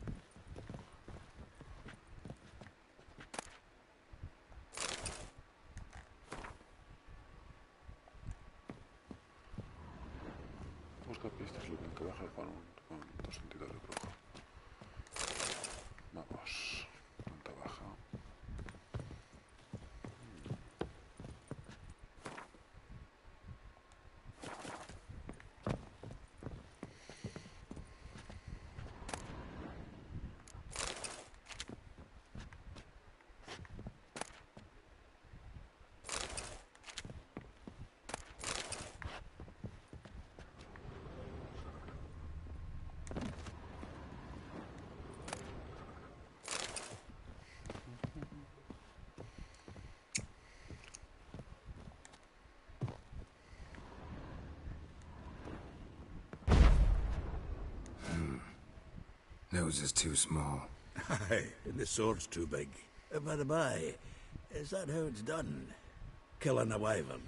Busca pistas, lo que encaja con dos entidades de rojo. Vamos. Planta baja. Nose is too small. Aye, and the sword's too big. By the by, is that how it's done? Killing a wyvern?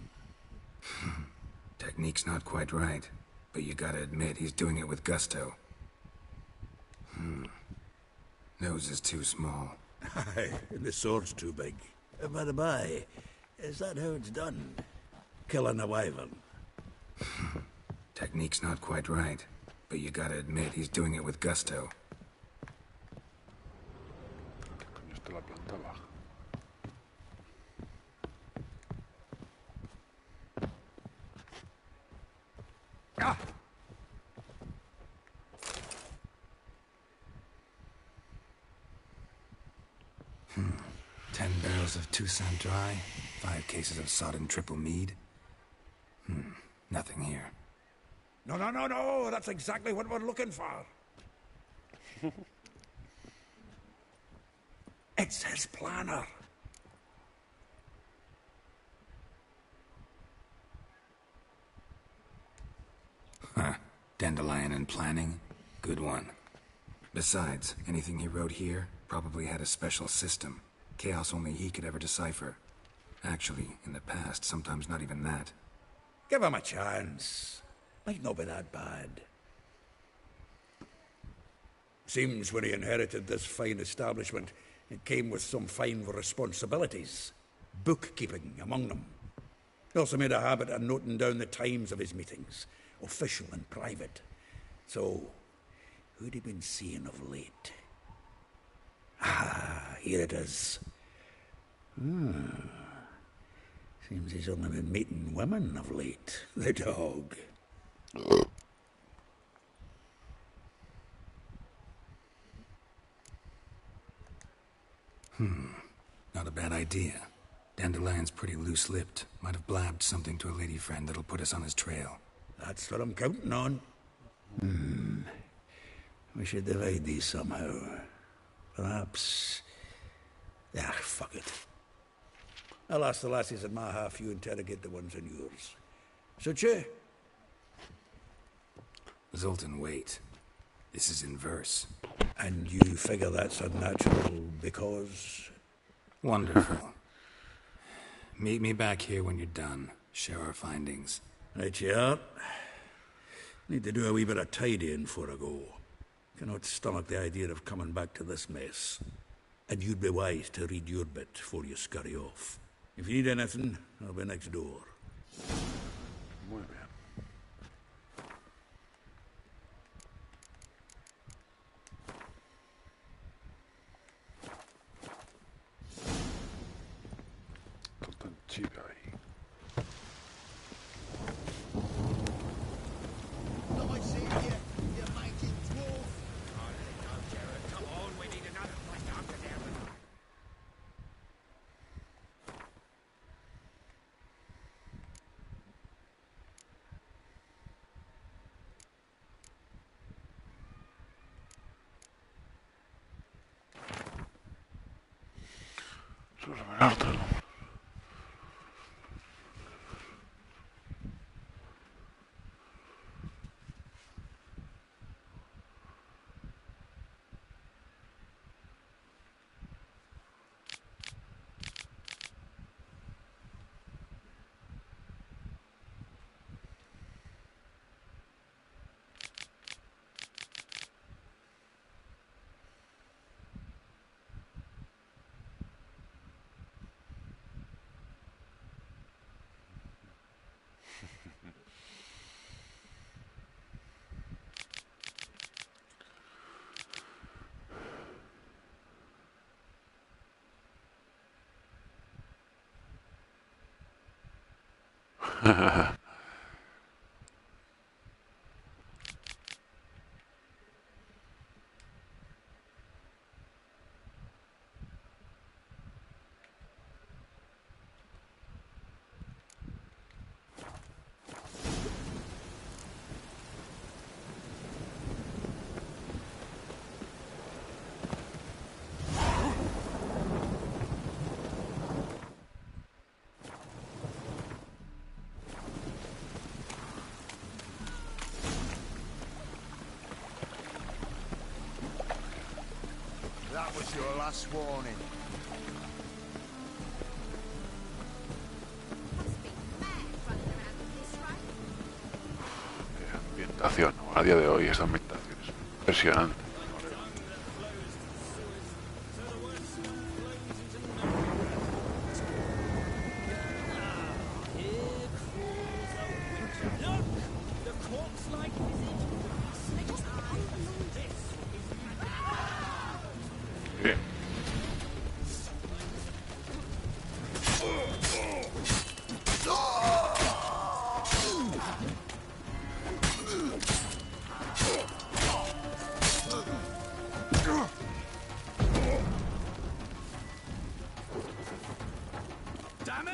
Technique's not quite right, but you gotta admit he's doing it with gusto. Nose is too small. Aye, and the sword's too big. By the by, is that how it's done? Killing a wyvern? Technique's not quite right, but you gotta admit he's doing it with gusto. Coño, está la planta baja. Ah! 10 barrels of Toussaint dry, 5 cases of sodden triple mead. Nothing here. No, no, no, no. That's exactly what we're looking for. It's his planner. Huh. Dandelion and planning? Good one. Besides, anything he wrote here probably had a special system. Chaos only he could ever decipher. Actually, in the past, sometimes not even that. Give him a chance. Might not be that bad. Seems when he inherited this fine establishment, it came with some fine responsibilities. Bookkeeping among them. He also made a habit of noting down the times of his meetings, official and private. So, who'd he been seeing of late? Ah, here it is. Seems he's only been meeting women of late, the dog. Not a bad idea. Dandelion's pretty loose-lipped. Might have blabbed something to a lady friend that'll put us on his trail. That's what I'm counting on. We should divide these somehow. Perhaps... Ah, fuck it. I'll ask the lassies in my half, you interrogate the ones in yours. Suit you? Zoltan, wait. This is in verse. And you figure that's unnatural because... Wonderful. Meet me back here when you're done. Share our findings. Right you are. Need to do a wee bit of tidying before I go. Cannot stomach the idea of coming back to this mess. And you'd be wise to read your bit before you scurry off. If you need anything, I'll be next door. Muy bien. Tan chida ahí. Nice seeing you, you mighty dwarf. Oh, let it go, Geralt. Come on, we need another place to hunker down with. Sus revelarte. That was your last warning. Ambientación. A día de hoy esta ambientación es impresionante. Bien. Damn it!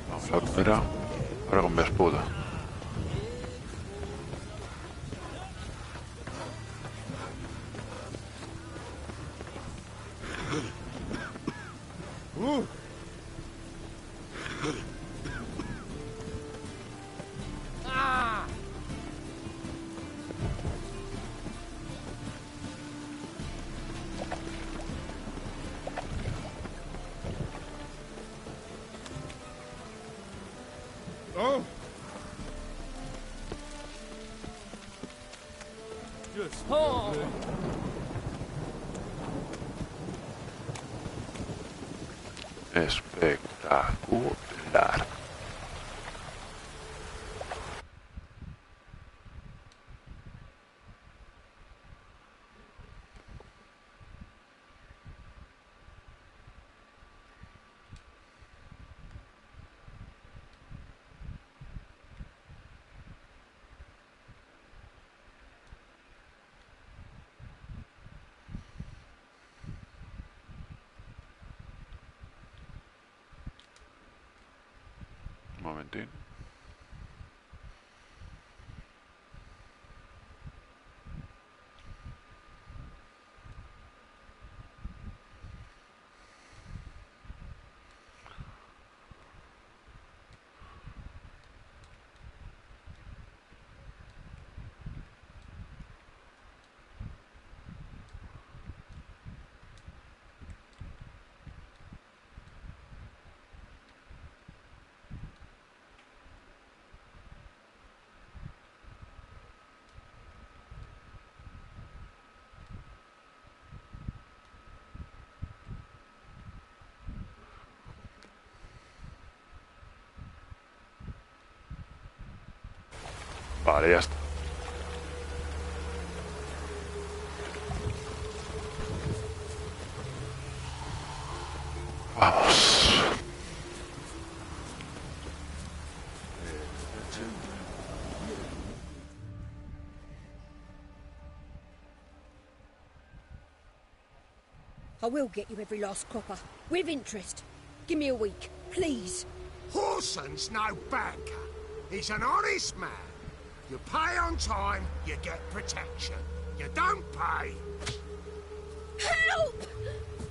Vamos a la primera. Ahora con mi espada. Oh! Just Espectacular. Un momentín. Vale, ya está. Vamos. I will get you every last cropper, with interest. Give me a week, please. Horson's no banker. He's an honest man. You pay on time, you get protection. You don't pay. Help!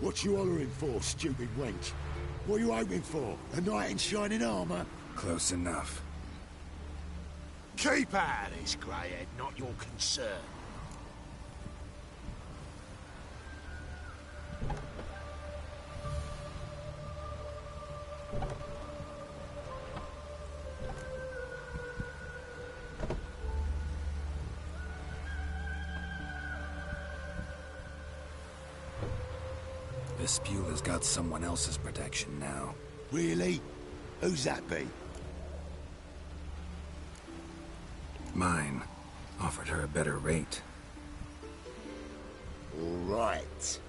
What you hollering for, stupid wench? What are you hoping for? A knight in shining armour? Close enough. Keep out of this, greyhead, not your concern. This Spula's got someone else's protection now. Really? Who's that be? Mine. Offered her a better rate. All right.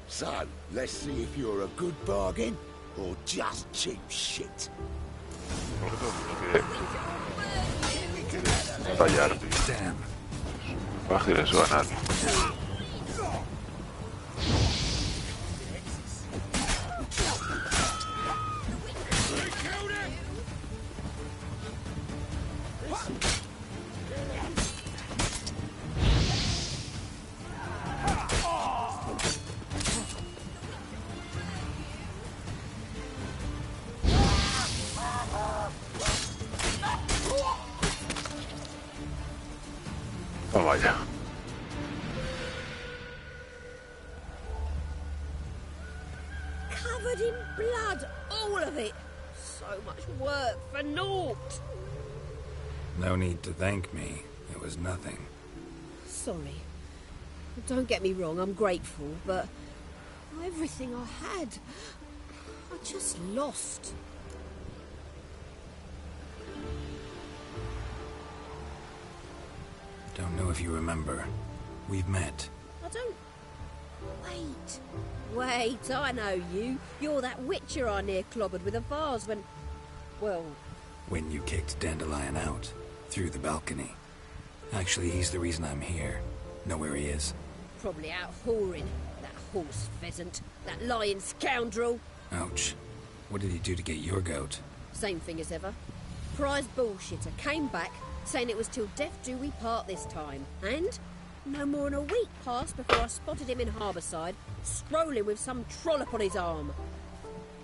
So, let's see if you're a good bargain or just cheap shit. Tallar, tío. Damn. Fácil es ganar. Toma ya. Covered in blood, all of it. So much work for naught. No need to thank me. It was nothing. Sorry. Don't get me wrong, I'm grateful, but everything I had, I just lost. Don't know if you remember. We've met. I don't... Wait, I know you. You're that witcher I near clobbered with a vase when... Well... When you kicked Dandelion out. Through the balcony. Actually, he's the reason I'm here. Know where he is? Probably out whoring. That horse pheasant. That lying scoundrel. Ouch. What did he do to get your goat? Same thing as ever. Prize bullshitter came back, saying it was till death do we part this time. And no more than a week passed before I spotted him in Harbourside, strolling with some trollop on his arm.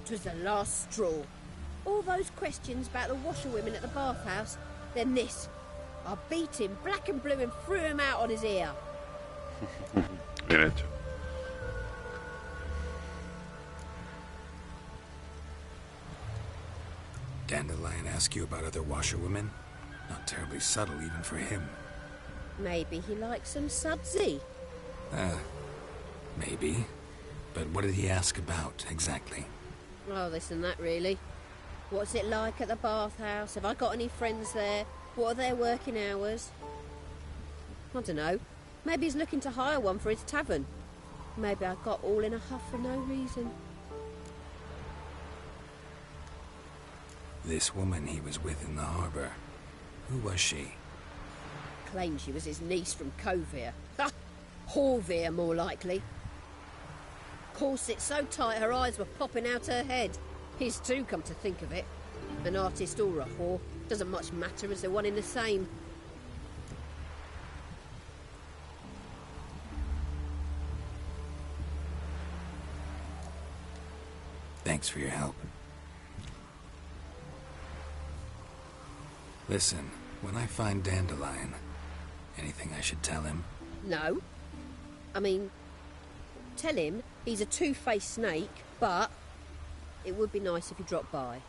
'Twas the last straw. All those questions about the washerwomen at the bathhouse, then this. I beat him black and blue and threw him out on his ear. Bien hecho. Dandelion ask you about other washerwomen? Not terribly subtle even for him. Maybe he likes some sudsy. Maybe. But what did he ask about, exactly? Oh, this and that, really. What's it like at the bathhouse? Have I got any friends there? What are their working hours? I don't know. Maybe he's looking to hire one for his tavern. Maybe I got all in a huff for no reason. This woman he was with in the harbour. Who was she? Claimed she was his niece from Kovir. Ha! Horvir, more likely. Corset so tight her eyes were popping out her head. His too, come to think of it. An artist or a whore. Doesn't much matter as they're one in the same. Thanks for your help. Listen, when I find Dandelion, anything I should tell him? No. I mean, tell him he's a two-faced snake, but it would be nice if he dropped by.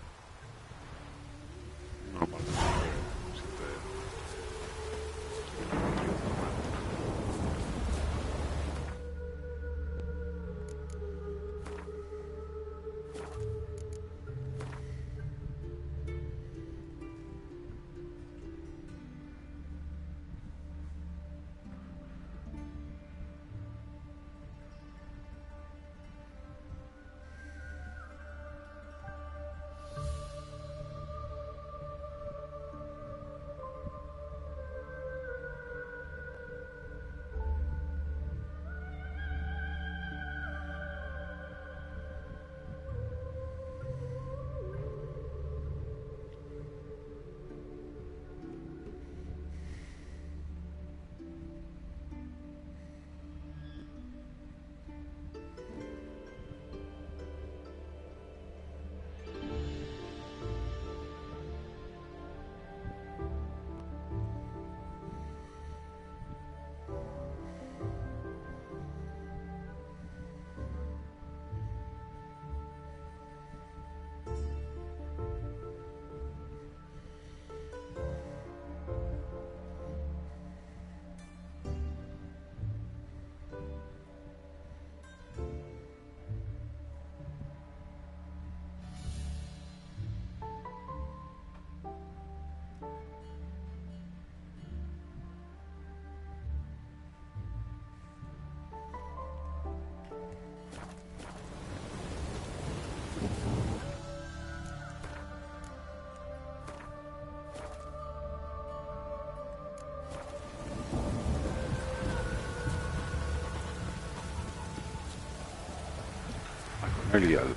Elial.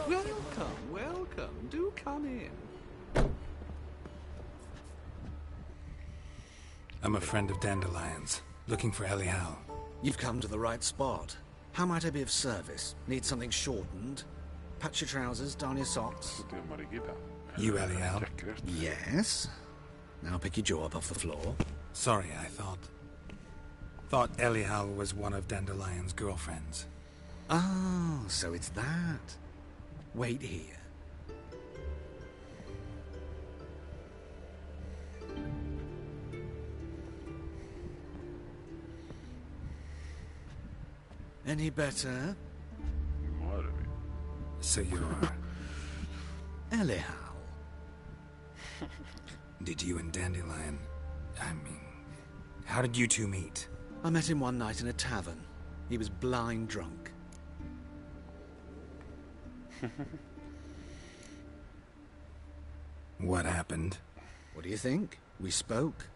Welcome, welcome. Do come in. I'm a friend of Dandelion's, looking for Elial. You've come to the right spot. How might I be of service? Need something shortened? Patch your trousers, darn your socks. You Elial? Yes. Now pick your jaw up off the floor. Sorry, I thought Elial was one of Dandelion's girlfriends. Oh, so it's that. Wait here. Any better? So you're... Elial. Did you and Dandelion... how did you two meet? I met him one night in a tavern. He was blind drunk. What happened? What do you think? We spoke.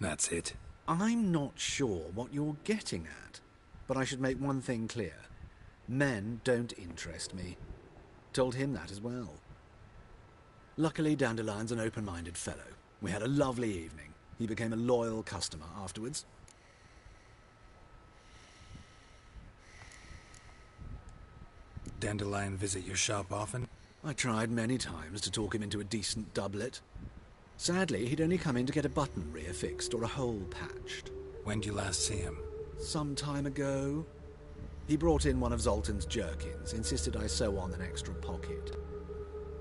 That's it. I'm not sure what you're getting at, but I should make one thing clear. Men don't interest me. Told him that as well. Luckily, Dandelion's an open-minded fellow. We had a lovely evening. He became a loyal customer afterwards. Dandelion visit your shop often? I tried many times to talk him into a decent doublet. Sadly, he'd only come in to get a button reaffixed or a hole patched. When did you last see him? Some time ago. He brought in one of Zoltan's jerkins, insisted I sew on an extra pocket.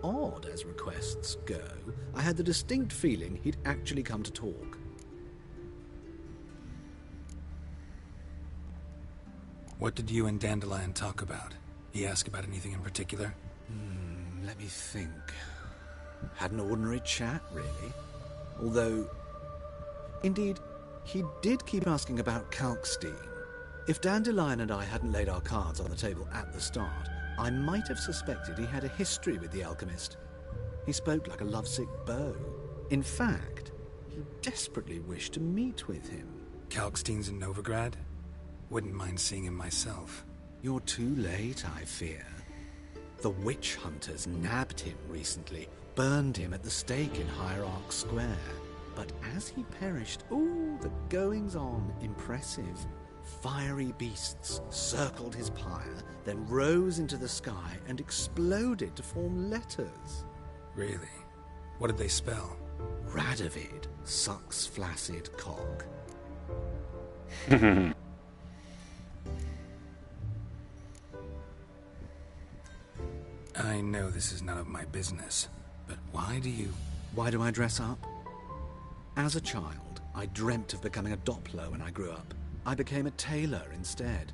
Odd as requests go, I had the distinct feeling he'd actually come to talk. What did you and Dandelion talk about? He asked about anything in particular? Let me think. Had an ordinary chat, really. Although, indeed, he did keep asking about Kalkstein. If Dandelion and I hadn't laid our cards on the table at the start, I might have suspected he had a history with the alchemist. He spoke like a lovesick beau. In fact, he desperately wished to meet with him. Kalkstein's in Novigrad? Wouldn't mind seeing him myself. You're too late, I fear. The witch hunters nabbed him recently, burned him at the stake in Hierarch Square. But as he perished, the goings-on impressive. Fiery beasts circled his pyre, then rose into the sky and exploded to form letters. Really? What did they spell? Radovid sucks flaccid cock. I know this is none of my business, but why do I dress up? As a child, I dreamt of becoming a Doppler when I grew up. I became a tailor instead.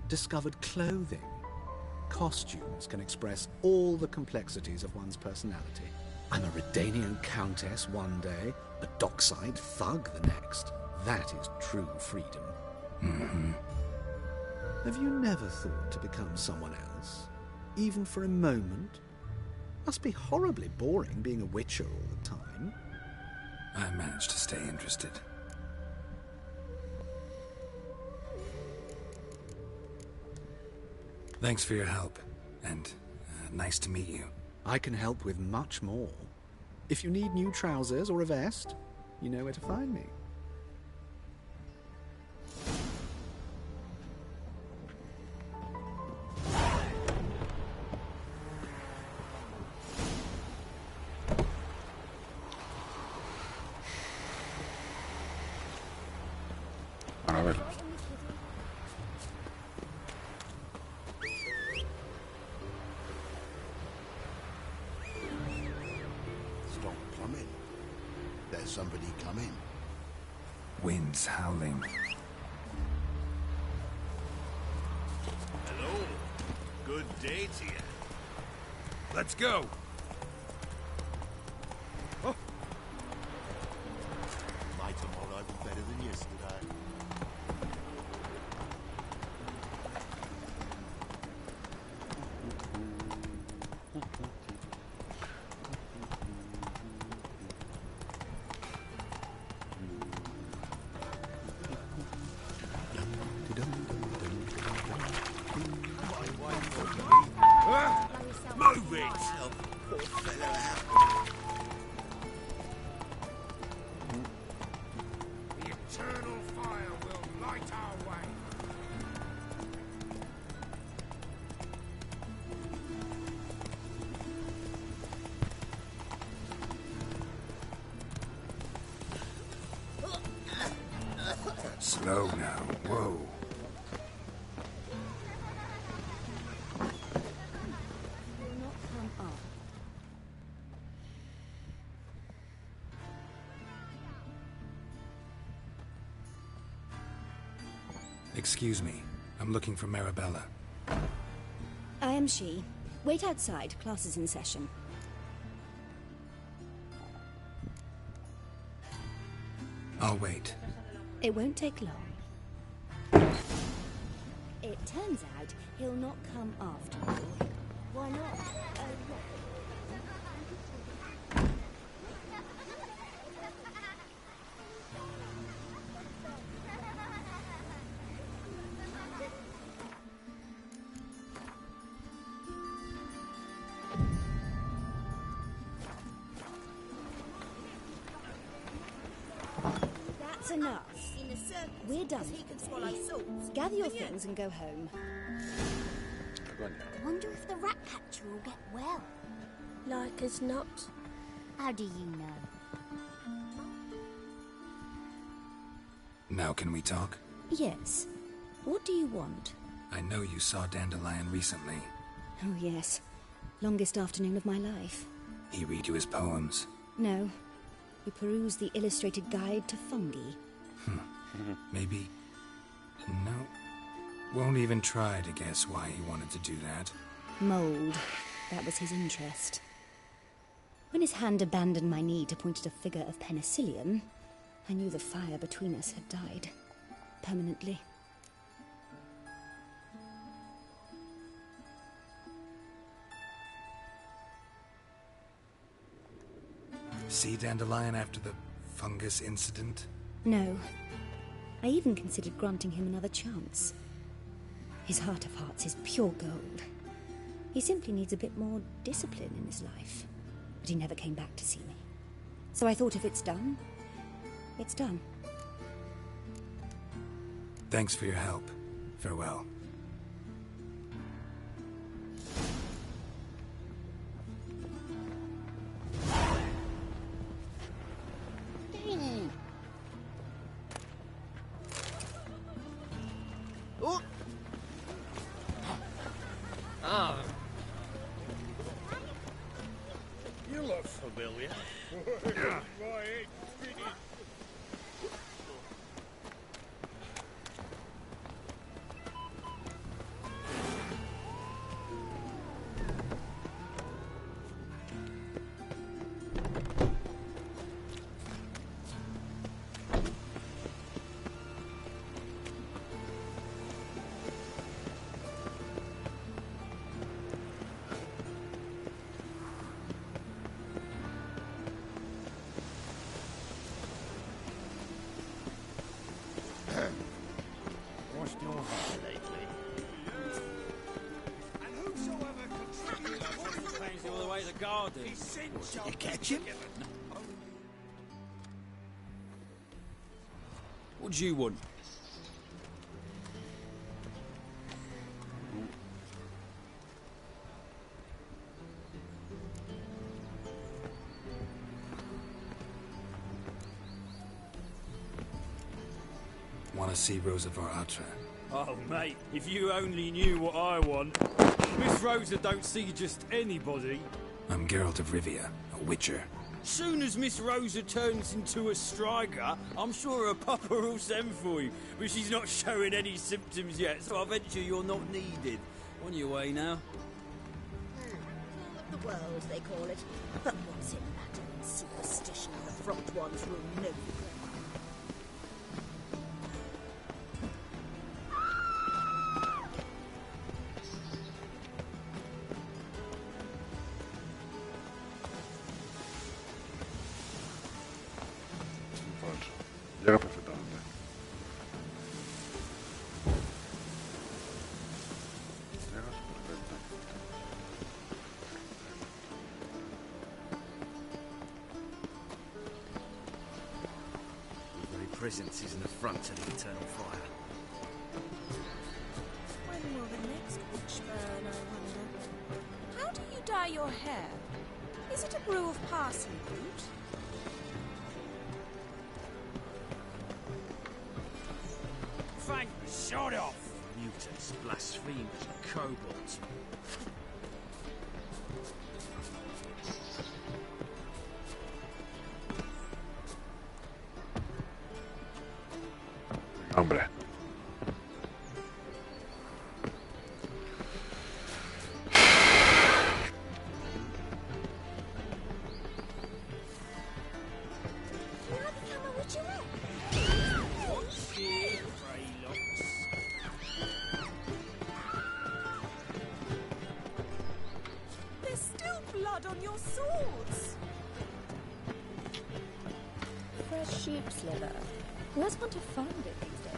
Discovered clothing. Costumes can express all the complexities of one's personality. I'm a Redanian countess one day, a dockside thug the next. That is true freedom. Mm-hmm. Have you never thought to become someone else? Even for a moment? Must be horribly boring being a witcher all the time. I managed to stay interested. Thanks for your help, and nice to meet you. I can help with much more. If you need new trousers or a vest, you know where to find me. A ver. Stop plumbing. There's somebody coming. Wind's howling. Hello. Good day to you. Let's go. Oh. My tomorrow will be better than yesterday. Help poor fellow out. The eternal fire will light our way. Slow now. Whoa. Will not come up. Excuse me. I'm looking for Marabella. I am she. Wait outside. Class is in session. I'll wait. It won't take long. It turns out he'll not come after all. Why not? That's enough. In a circus, We're done. he can swallow swords. Gather your things and go home. Wonder if the rat catcher will get well. Like as not. How do you know? Now can we talk? Yes. What do you want? I know you saw Dandelion recently. Oh, yes. Longest afternoon of my life. He read you his poems. No. We perused the illustrated guide to fungi. Maybe... No. Won't even try to guess why he wanted to do that. Mold. That was his interest. When his hand abandoned my knee to point at a figure of penicillium, I knew the fire between us had died. Permanently. See Dandelion after the fungus incident? No. I even considered granting him another chance. His heart of hearts is pure gold. He simply needs a bit more discipline in his life. But he never came back to see me. So I thought if it's done, it's done. Thanks for your help. Farewell. Oh. Ah. You look familiar. What's your heart lately? And whosoever contributes Pains all the way to the garden. Did you catch him? What do you want? Want to see Rosa Varatra? Oh, mate, if you only knew what I want. Miss Rosa don't see just anybody. I'm Geralt of Rivia, a witcher. Soon as Miss Rosa turns into a striker, I'm sure her papa will send for you. But she's not showing any symptoms yet, so I venture you're not needed. On your way now. The world, they call it. But what's it matter when superstition and the front ones rule no Falso. Llega perfectamente. Llegas perfecto. presence is an affront to the eternal fire. When will the next witch burn, I wonder? How do you dye your hair? Is it a brew of parsley root? Thank shot off! Mutants, blasphemers, kobolds. Hombre. There's still blood on your swords. Fresh sheep's liver. Where's one to find it these days?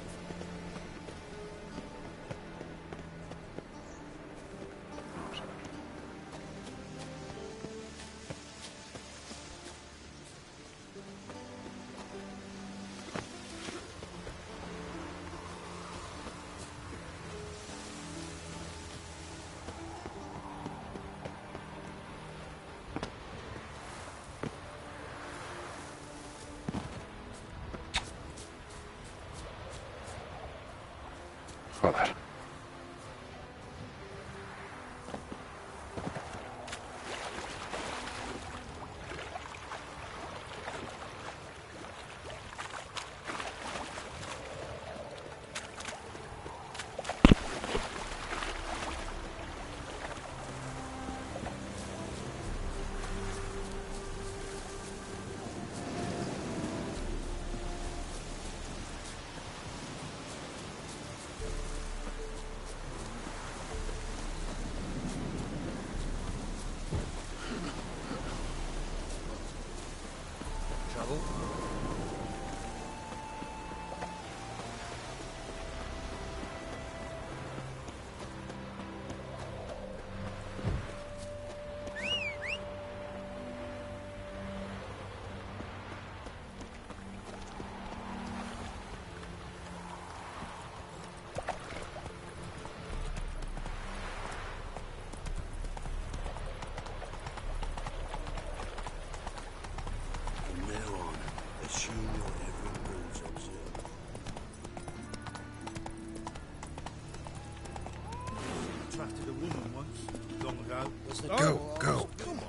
Joder. Trouble? From now on, assume your every move's observed. Attracted a woman once, long ago. Go. Come on.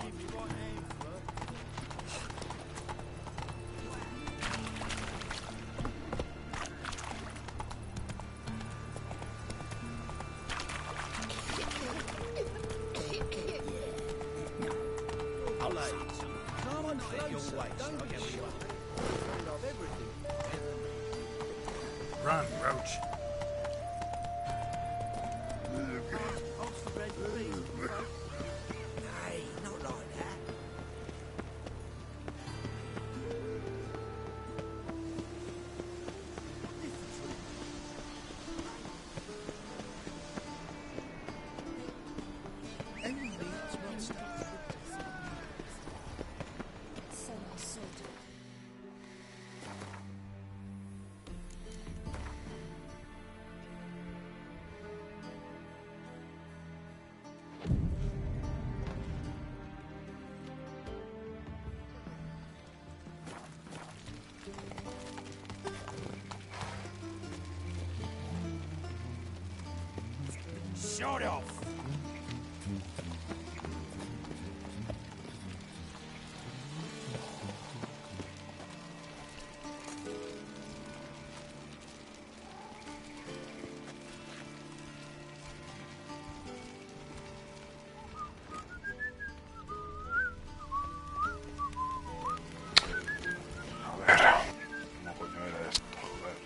Come on, closer. Don't get shot. Of everything. Run, Roach. Oxford, please. Hey, not like that. So I said. Shot off! A ver. ¿Cómo coño era esto? Joder.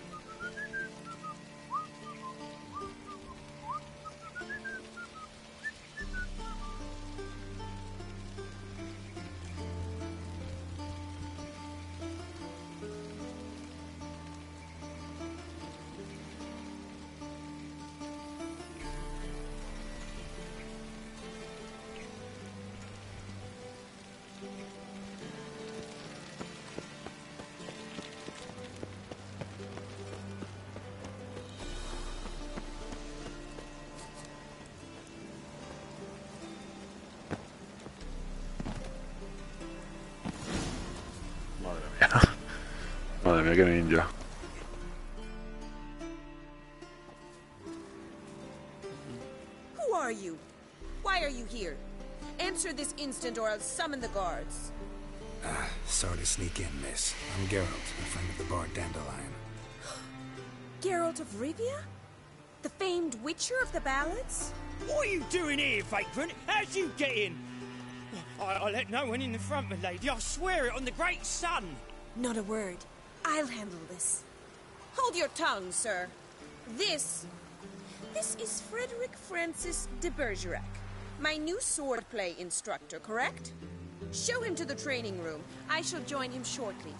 Madre mía, qué ninja. Who are you? Why are you here? Answer this instant or I'll summon the guards. Sorry to sneak in, miss. I'm Geralt, a friend of the bard Dandelion. Geralt of Rivia? The famed witcher of the ballads? What are you doing here, vagrant? How'd you get in? I let no one in the front, my lady. I swear it on the great sun. Not a word. I'll handle this. Hold your tongue, sir. This is Frederick Francis de Bergerac, my new swordplay instructor, correct? Show him to the training room. I shall join him shortly.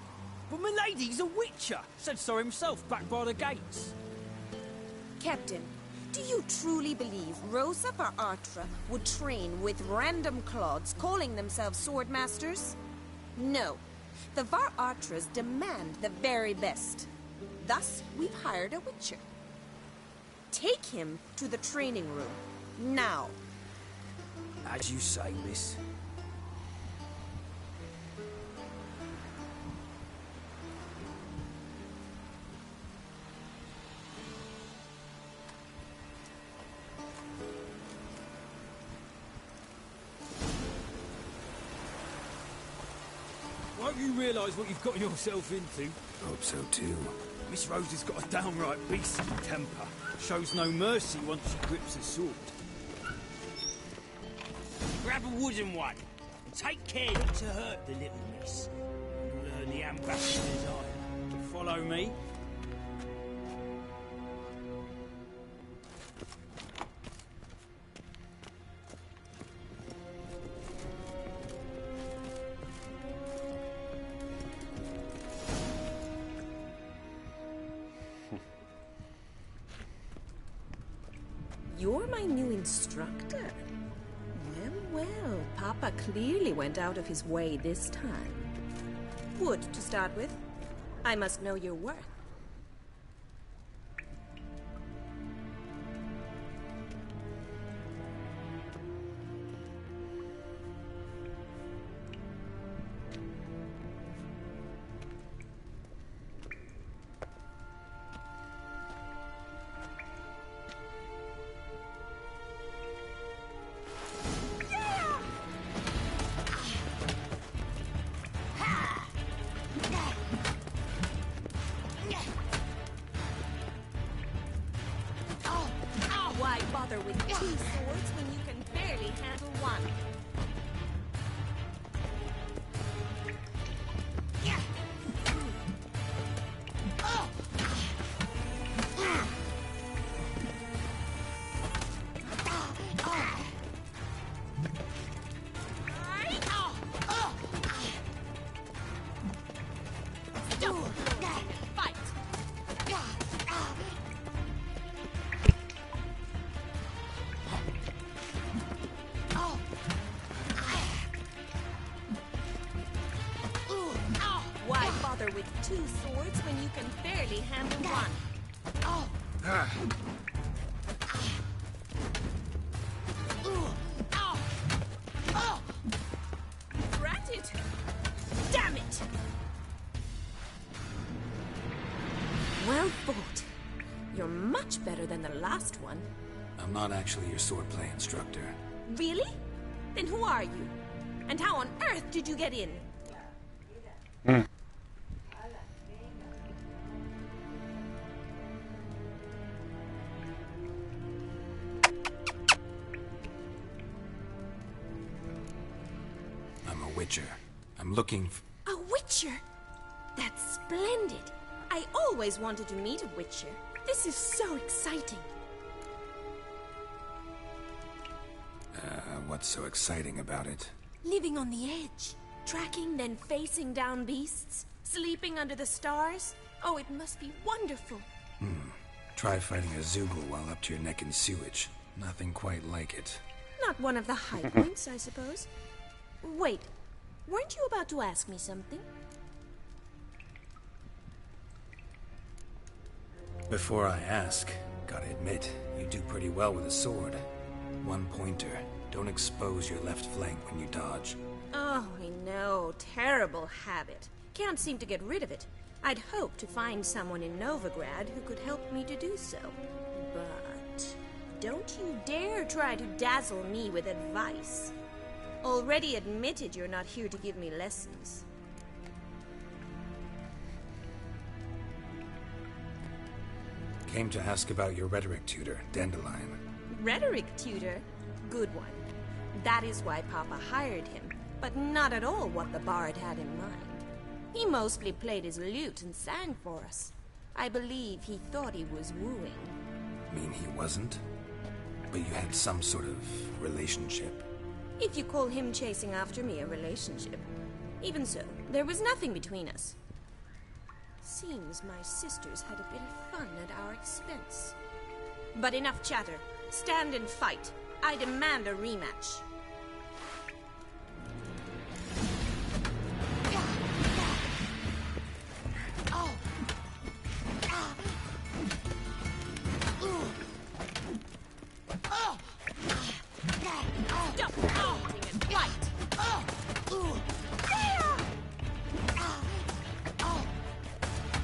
But my lady's a witcher. Said so himself back by the gates. Captain, do you truly believe Rosa Varatra would train with random clods calling themselves swordmasters? No. The Varatras demand the very best. Thus, we've hired a witcher. Take him to the training room. Now. As you say, miss. Won't you realise what you've got yourself into? Hope so too. Miss Rose has got a downright beastly temper. Shows no mercy once she grips a sword. Grab a wooden one, and take care not to hurt the little miss. You'll earn the ambassador's ire. Follow me. You're my new instructor? Well, Papa clearly went out of his way this time. Wood, to start with. I must know your worth. Why bother with two swords when you can barely handle one? Fight! Why bother with two swords when you can barely handle one? Drat it! Damn it! Well fought. You're much better than the last one. I'm not actually your swordplay instructor. Really? Then who are you? And how on earth did you get in? I'm a witcher. I'm looking A witcher? That's splendid. I always wanted to meet a witcher. This is so exciting. What's so exciting about it? Living on the edge. Tracking, then facing down beasts. Sleeping under the stars. Oh, it must be wonderful. Try fighting a Zoogle while up to your neck in sewage. Nothing quite like it. Not one of the high points, I suppose. Wait, weren't you about to ask me something? Before I ask, gotta admit, you do pretty well with a sword. One pointer. Don't expose your left flank when you dodge. Oh, I know. Terrible habit. Can't seem to get rid of it. I'd hoped to find someone in Novigrad who could help me to do so. But don't you dare try to dazzle me with advice. Already admitted you're not here to give me lessons. Came to ask about your rhetoric tutor, Dandelion. Rhetoric tutor? Good one. That is why Papa hired him, but not at all what the bard had in mind. He mostly played his lute and sang for us. I believe he thought he was wooing. Mean he wasn't? But you had some sort of relationship. If you call him chasing after me a relationship. Even so, there was nothing between us. Seems my sisters had a bit of fun at our expense. But enough chatter. Stand and fight. I demand a rematch.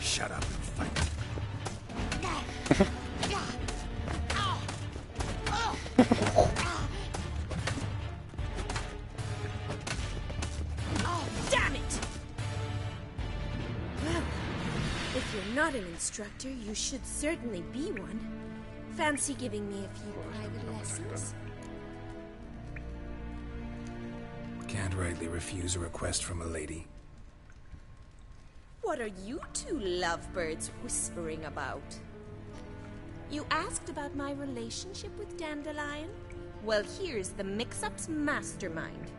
Shut up and fight. Damn it! Well, if you're not an instructor, you should certainly be one. Fancy giving me a few private lessons? Can't rightly refuse a request from a lady. What are you two lovebirds whispering about? You asked about my relationship with Dandelion? Well, here's the mix-up's mastermind.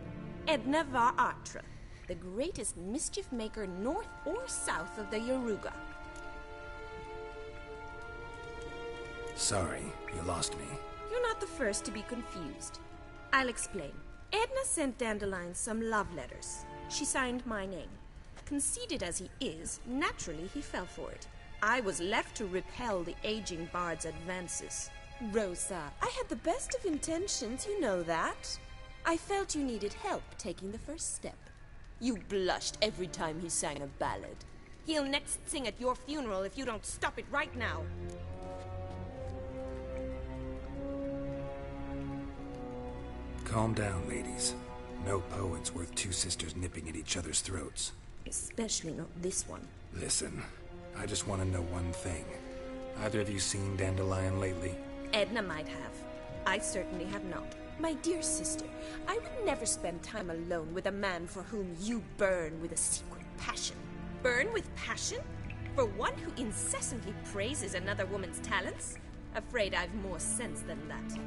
Edna var Atra, the greatest mischief maker north or south of the Yaruga. Sorry, you lost me. You're not the first to be confused. I'll explain. Edna sent Dandelion some love letters. She signed my name. Conceited as he is, naturally he fell for it. I was left to repel the aging bard's advances. Rosa, I had the best of intentions, you know that. I felt you needed help taking the first step. You blushed every time he sang a ballad. He'll next sing at your funeral if you don't stop it right now. Calm down, ladies. No poet's worth two sisters nipping at each other's throats. Especially not this one. Listen, I just want to know one thing. Either of you seen Dandelion lately? Edna might have. I certainly have not. My dear sister, I would never spend time alone with a man for whom you burn with a secret passion. Burn with passion? For one who incessantly praises another woman's talents? Afraid I've more sense than that.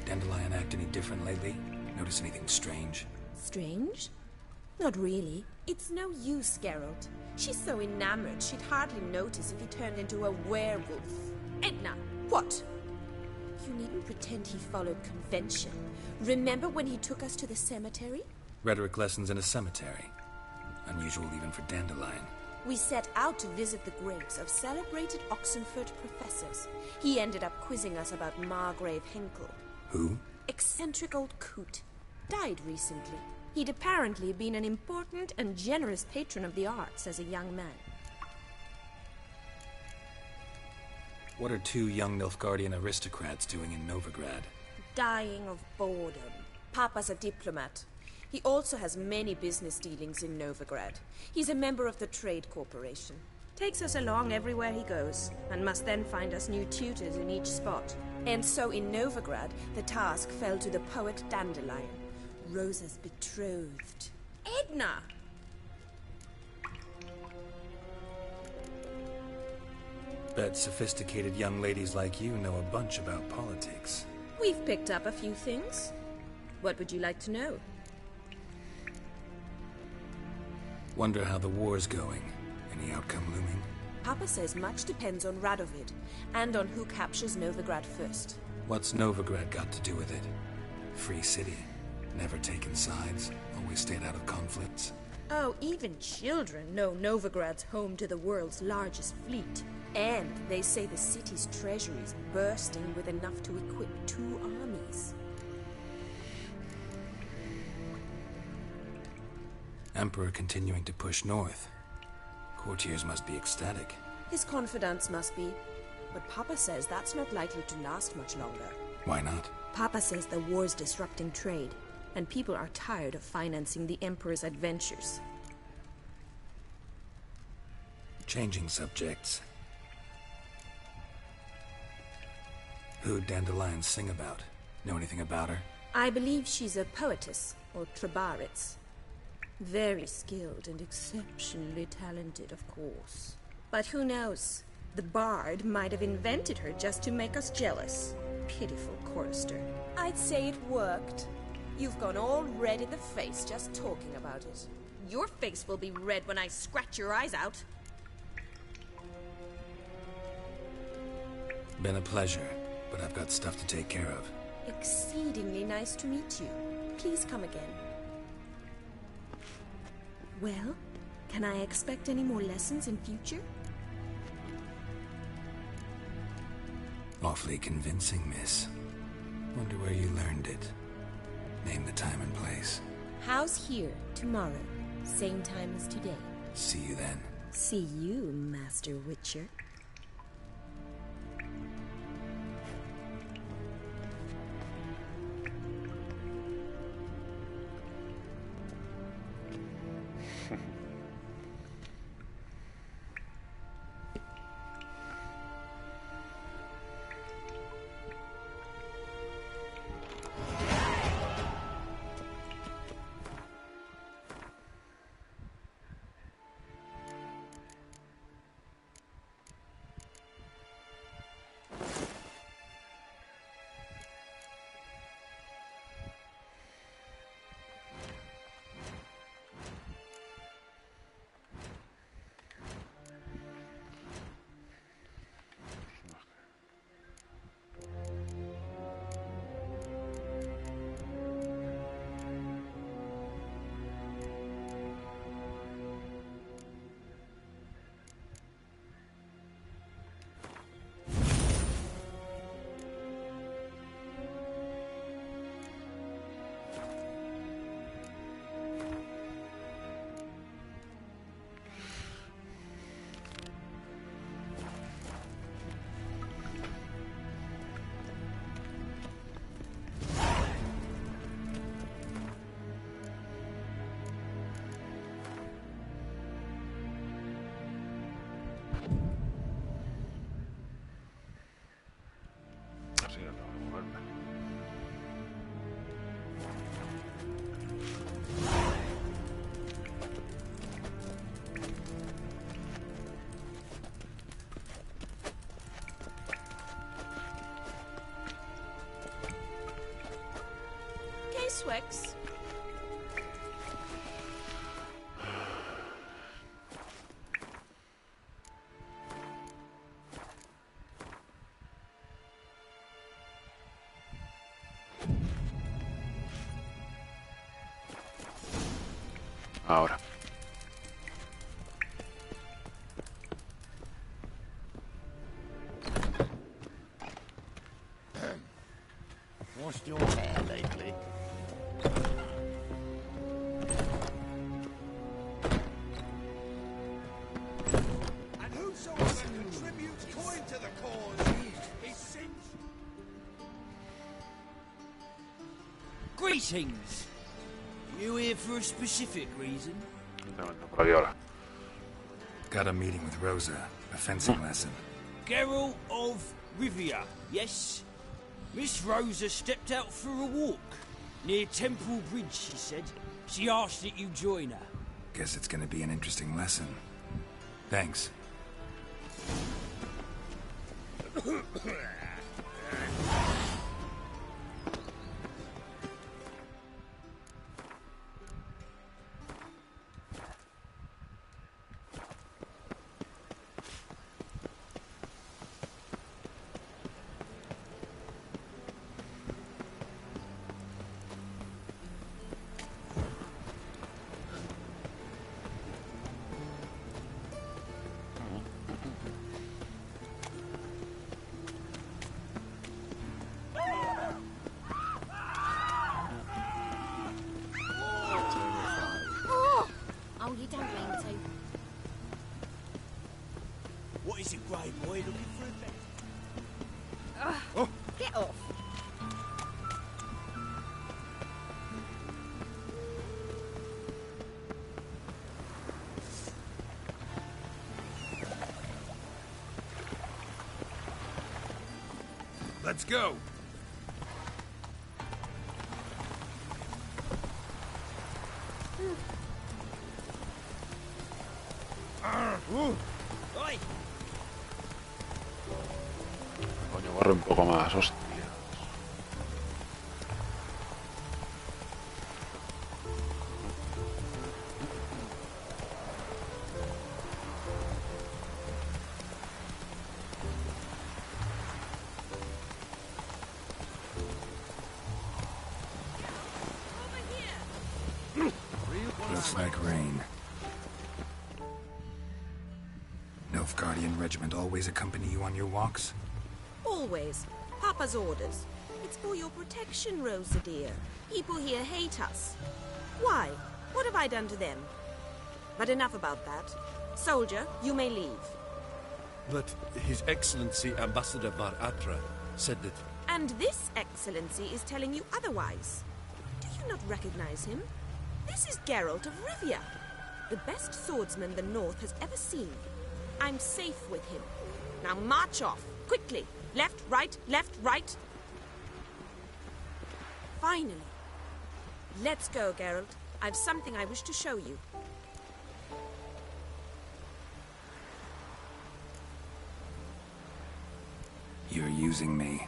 Dandelion act any different lately? Notice anything strange? Strange? Not really. It's no use, Geralt. She's so enamored she'd hardly notice if he turned into a werewolf. Edna! What? You needn't pretend he followed convention. Remember when he took us to the cemetery? Rhetoric lessons in a cemetery. Unusual even for Dandelion. We set out to visit the graves of celebrated Oxenford professors. He ended up quizzing us about Margrave Henkel. Who? Eccentric old coot. Died recently. He'd apparently been an important and generous patron of the arts as a young man. What are two young Nilfgaardian aristocrats doing in Novigrad? Dying of boredom. Papa's a diplomat. He also has many business dealings in Novigrad. He's a member of the Trade Corporation. Takes us along everywhere he goes, and must then find us new tutors in each spot. And so in Novigrad, the task fell to the poet Dandelion, Rosa's betrothed. Edna! Bet sophisticated young ladies like you know a bunch about politics. We've picked up a few things. What would you like to know? Wonder how the war's going. Any outcome looming? Papa says much depends on Radovid, and on who captures Novigrad first. What's Novigrad got to do with it? Free city. Never taken sides. Always stayed out of conflicts. Oh, even children know Novigrad's home to the world's largest fleet. And they say the city's treasury's bursting with enough to equip 2 armies. Emperor continuing to push north. Courtiers must be ecstatic. His confidants must be. But Papa says that's not likely to last much longer. Why not? Papa says the war's disrupting trade, and people are tired of financing the Emperor's adventures. Changing subjects. Who'd Dandelion sing about? Know anything about her? I believe she's a poetess, or trabaritz. Very skilled and exceptionally talented, of course. But who knows? The bard might have invented her just to make us jealous. Pitiful chorister. I'd say it worked. You've gone all red in the face just talking about it. Your face will be red when I scratch your eyes out. Been a pleasure, but I've got stuff to take care of. Exceedingly nice to meet you. Please come again. Well, can I expect any more lessons in future? Awfully convincing, miss. Wonder where you learned it. Name the time and place. House here, tomorrow. Same time as today. See you then. See you, Master Witcher. Swix. Ahora. Washed your hair lately? And whosoever contributes coin to the cause is sent. Greetings! You here for a specific reason? Por aquí ahora. Got a meeting with Rosa. A fencing lesson. Geralt of Rivia, yes? Miss Rosa stepped out for a walk. Near Temple Bridge, she said. She asked that you join her. Guess it's gonna be an interesting lesson. Thanks. grey boy looking for a bed. Get off. Let's go. Coño, barre un poco más, hostia. Looks like rain. Nilfgaardian regiment always accompany you on your walks? Always. Papa's orders. It's for your protection, Rosa dear. People here hate us. Why? What have I done to them? But enough about that. Soldier, you may leave. But His Excellency Ambassador Var Atra said that... And this excellency is telling you otherwise. Do you not recognize him? This is Geralt of Rivia, the best swordsman the North has ever seen. I'm safe with him. Now march off, quickly. Left, right, left, right. Finally. Let's go, Geralt. I've something I wish to show you. You're using me.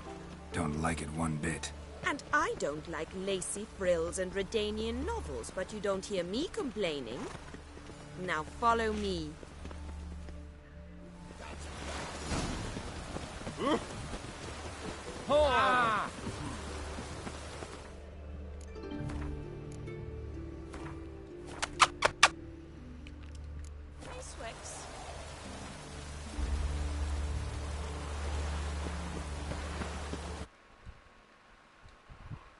Don't like it one bit. And I don't like lacy frills and Redanian novels, but you don't hear me complaining. Now follow me. Ah! Hey, Swix.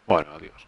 Bueno, adiós.